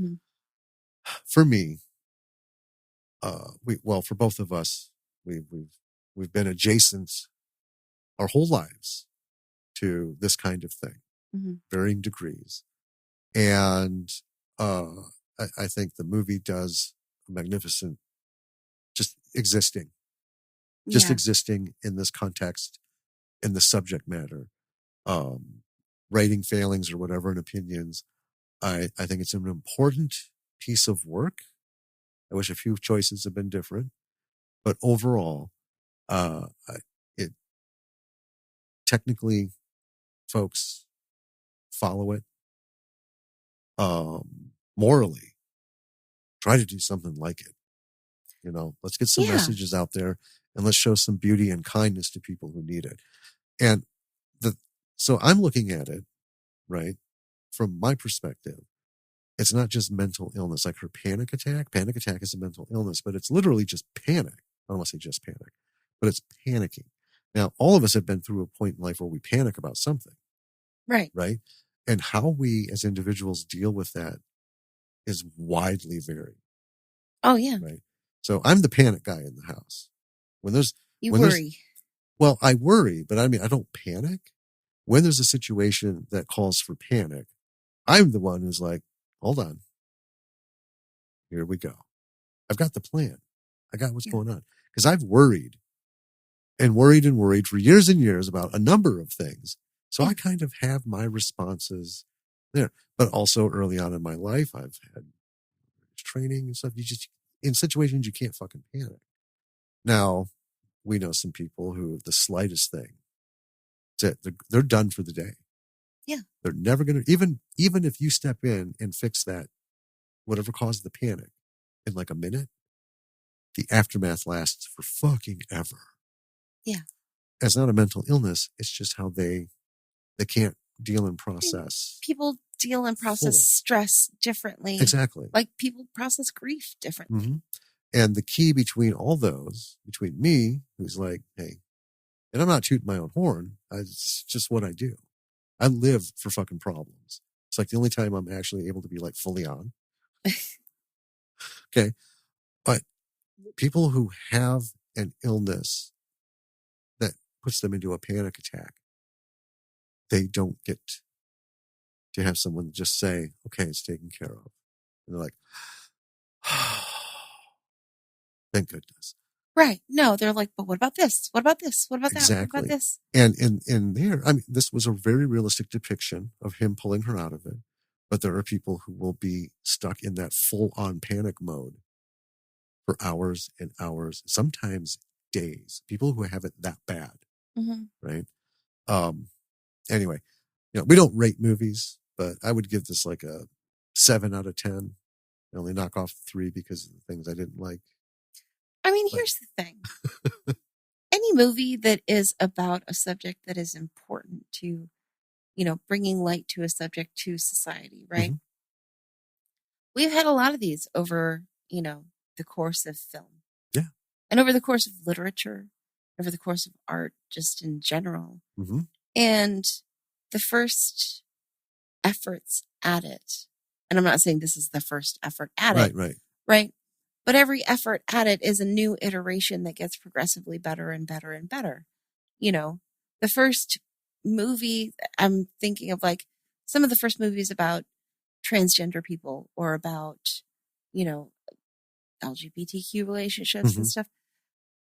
For me, for both of us, we've been adjacent our whole lives to this kind of thing, varying degrees. And I think the movie does a magnificent, just existing in this context, in the subject matter, rating failings or whatever, and opinions. I think it's an important piece of work. I wish a few choices had been different, but overall, it technically, folks, follow it. Morally, try to do something like it. Let's get some messages out there, and let's show some beauty and kindness to people who need it. And so I'm looking at it, right, from my perspective. It's not just mental illness, like her panic attack. Panic attack is a mental illness, but it's literally just panic. I don't want to say just panic, but it's panicking. Now, all of us have been through a point in life where we panic about something. Right. Right. And how we as individuals deal with that is widely varied. Oh, yeah. Right. So I'm the panic guy in the house. You worry. Well, I worry, but I don't panic. When there's a situation that calls for panic, I'm the one who's like, hold on. Here we go. I've got the plan. I got what's going on. Because I've worried for years and years about a number of things. So I kind of have my responses there. But also early on in my life, I've had training and stuff. You just, in situations, you can't fucking panic. Now, we know some people who the slightest thing, they're done for the day. Yeah. They're never going to, even if you step in and fix that, whatever caused the panic in like a minute, the aftermath lasts for fucking ever. Yeah. It's not a mental illness. It's just how they can't deal and process. People deal and process stress differently. Exactly. Like people process grief differently. Mm-hmm. And the key between all those, between me, who's like, hey, and I'm not tooting my own horn. It's just what I do. I live for fucking problems. It's like the only time I'm actually able to be like fully on. Okay. But people who have an illness that puts them into a panic attack, they don't get to have someone just say, okay, it's taken care of. And they're like, oh, thank goodness. Right. No, they're like, but what about this? What about this? What about exactly. that? What about this? And in there, I mean, this was a very realistic depiction of him pulling her out of it. But there are people who will be stuck in that full on panic mode for hours and hours, sometimes days. People who have it that bad. Mm-hmm. Right. Anyway, we don't rate movies, but I would give this like a 7 out of 10. I only knock off 3 because of the things I didn't like. I mean, here's the thing. Any movie that is about a subject that is important to, bringing light to a subject to society, right? Mm-hmm. We've had a lot of these over, the course of film. Yeah. And over the course of literature, over the course of art, just in general. Mm-hmm. And the first efforts at it, and I'm not saying this is the first effort at it. Right. But every effort at it is a new iteration that gets progressively better and better and better. The first movie, I'm thinking of like some of the first movies about transgender people or about, LGBTQ relationships and stuff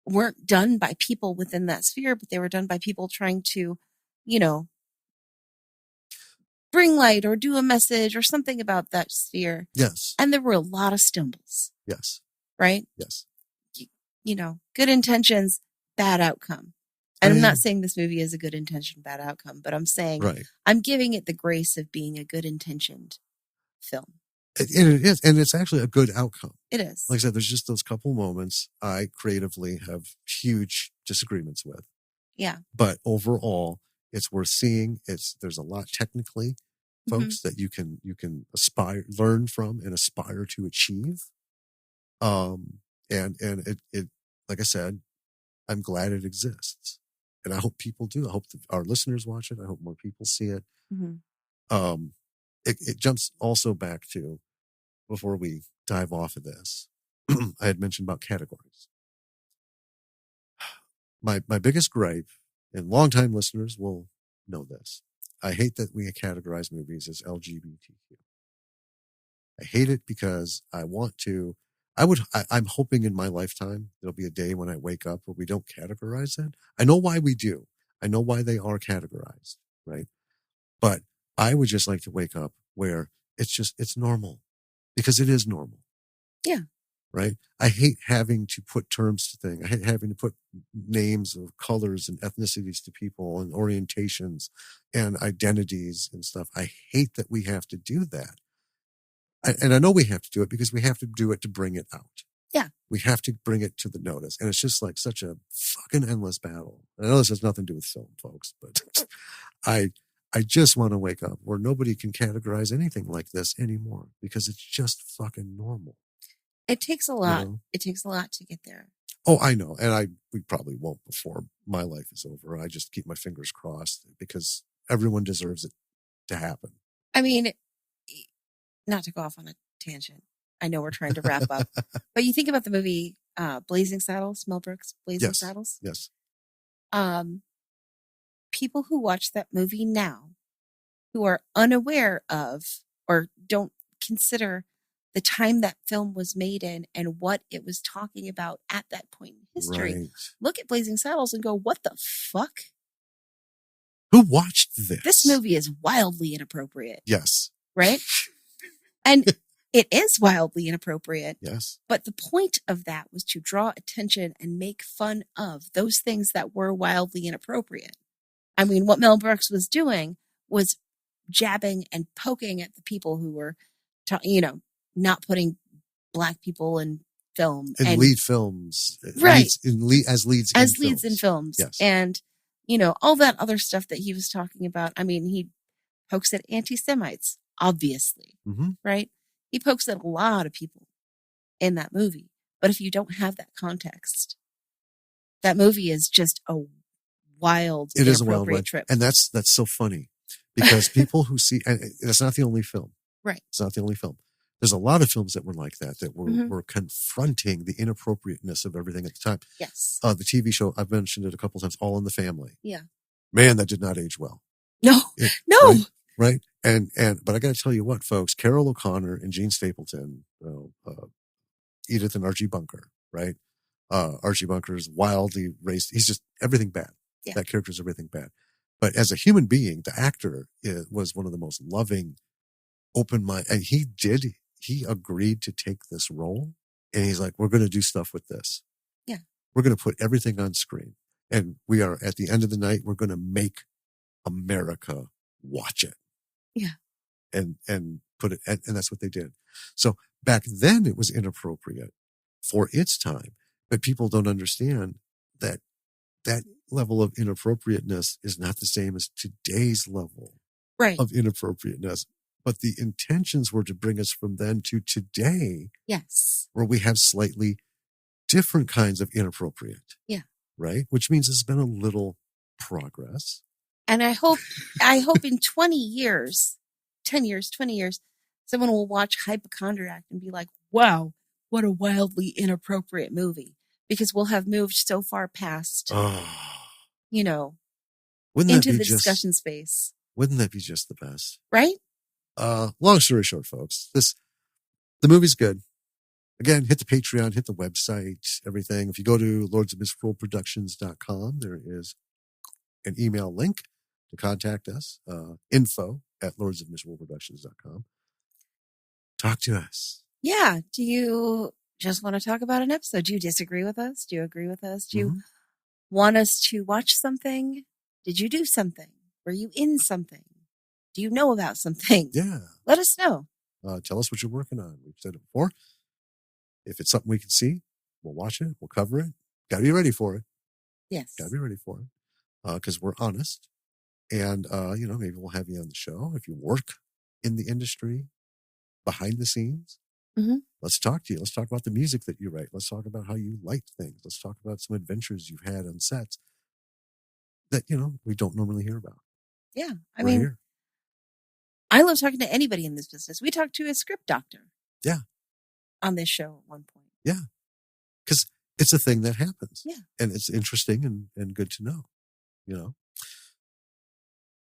weren't done by people within that sphere, but they were done by people trying to, bring light or do a message or something about that sphere. Yes. And there were a lot of stumbles. Yes. Right? Yes. Good intentions, bad outcome. And I'm not saying this movie is a good intention, bad outcome, but I'm saying I'm giving it the grace of being a good intentioned film. And it is. And it's actually a good outcome. It is. Like I said, there's just those couple moments I creatively have huge disagreements with. Yeah. But overall, it's worth seeing. There's a lot technically, folks, that you can learn from and aspire to achieve. And it like I said, I'm glad it exists, and I hope people do. I hope our listeners watch it. I hope more people see it. Mm-hmm. It jumps also back to, before we dive off of this, I had mentioned about categories. My biggest gripe, and longtime listeners will know this, I hate that we categorize movies as LGBTQ. I hate it because I'm hoping in my lifetime there'll be a day when I wake up where we don't categorize it. I know why we do. I know why they are categorized, right? But I would just like to wake up where it's normal, because it is normal. Yeah. Right? I hate having to put terms to things. I hate having to put names of colors and ethnicities to people and orientations and identities and stuff. I hate that we have to do that. And I know we have to do it because we have to do it to bring it out. Yeah. We have to bring it to the notice. And it's just like such a fucking endless battle. And I know this has nothing to do with film, folks, but I just want to wake up where nobody can categorize anything like this anymore, because it's just fucking normal. It takes a lot. It takes a lot to get there. Oh, I know. And we probably won't before my life is over. I just keep my fingers crossed, because everyone deserves it to happen. I mean, not to go off on a tangent, I know we're trying to wrap up, but you think about the movie Blazing Saddles, Mel Brooks' Blazing Saddles. Yes. People who watch that movie now, who are unaware of or don't consider the time that film was made in and what it was talking about at that point in history, look at Blazing Saddles and go, what the fuck? Who watched this? This movie is wildly inappropriate. Yes. Right? And it is wildly inappropriate. Yes. But the point of that was to draw attention and make fun of those things that were wildly inappropriate. I mean, what Mel Brooks was doing was jabbing and poking at the people who were, not putting Black people in film. And lead films. Right. As leads in films. Yes. And, all that other stuff that he was talking about. I mean, he pokes at anti-Semites, obviously. Mm-hmm. Right? He pokes at a lot of people in that movie. But if you don't have that context, that movie is just a wild, it is a wild ride. trip. And that's so funny because people who see, and it's not the only film. Right. It's not the only film. There's a lot of films that were like that were confronting the inappropriateness of everything at the time. Yes. The TV show, I've mentioned it a couple of times, All in the Family. Yeah. Man, that did not age well. No. Right. But I got to tell you what, folks, Carol O'Connor and Gene Stapleton, Edith and Archie Bunker, right? Archie Bunker is wildly racist. He's just everything bad. Yeah. That character is everything bad. But as a human being, the actor was one of the most loving, open-minded, and he agreed to take this role. And he's like, we're going to do stuff with this. Yeah. We're going to put everything on screen. And we are, at the end of the night, we're going to make America watch it. Yeah. And put it, and that's what they did. So back then it was inappropriate for its time, but people don't understand that level of inappropriateness is not the same as today's level of inappropriateness. But the intentions were to bring us from then to today. Yes. Where we have slightly different kinds of inappropriate. Yeah. Right? Which means there's been a little progress. And I hope in 20 years, 10 years, 20 years, someone will watch Hypochondriac and be like, wow, what a wildly inappropriate movie. Because we'll have moved so far past, into the discussion space. Wouldn't that be just the best? Right? Long story short, folks, the movie's good. Again, hit the Patreon, hit the website, everything. If you go to lordsofmisrule.productions.com, there is an email link to contact us, info@lordsofmisruleproductions.com. Talk to us. Yeah. Do you just want to talk about an episode? Do you disagree with us? Do you agree with us? Do you want us to watch something? Did you do something? Were you in something? Do you know about something? Yeah. Let us know. Tell us what you're working on. We've said it before. If it's something we can see, we'll watch it. We'll cover it. Got to be ready for it. Yes. Got to be ready for it. Because we're honest. And, maybe we'll have you on the show. If you work in the industry, behind the scenes, let's talk to you. Let's talk about the music that you write. Let's talk about how you light things. Let's talk about some adventures you've had on sets that, we don't normally hear about. Yeah. I love talking to anybody in this business. We talked to a script doctor. Yeah. On this show at one point. Yeah. Because it's a thing that happens. Yeah. And it's interesting and good to know,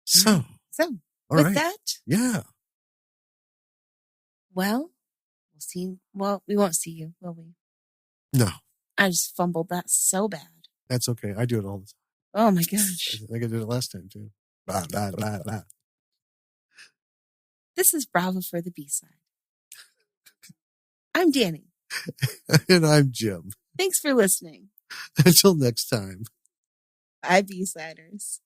So. All with right. that. Yeah. Well, we'll see. Well, we won't see you, will we? No. I just fumbled that so bad. That's okay. I do it all the time. Oh my gosh. I think I did it last time too. Blah, blah, blah, blah. This is Bravo for the B-side. I'm Danny. And I'm Jim. Thanks for listening. Until next time. Bye, B-siders.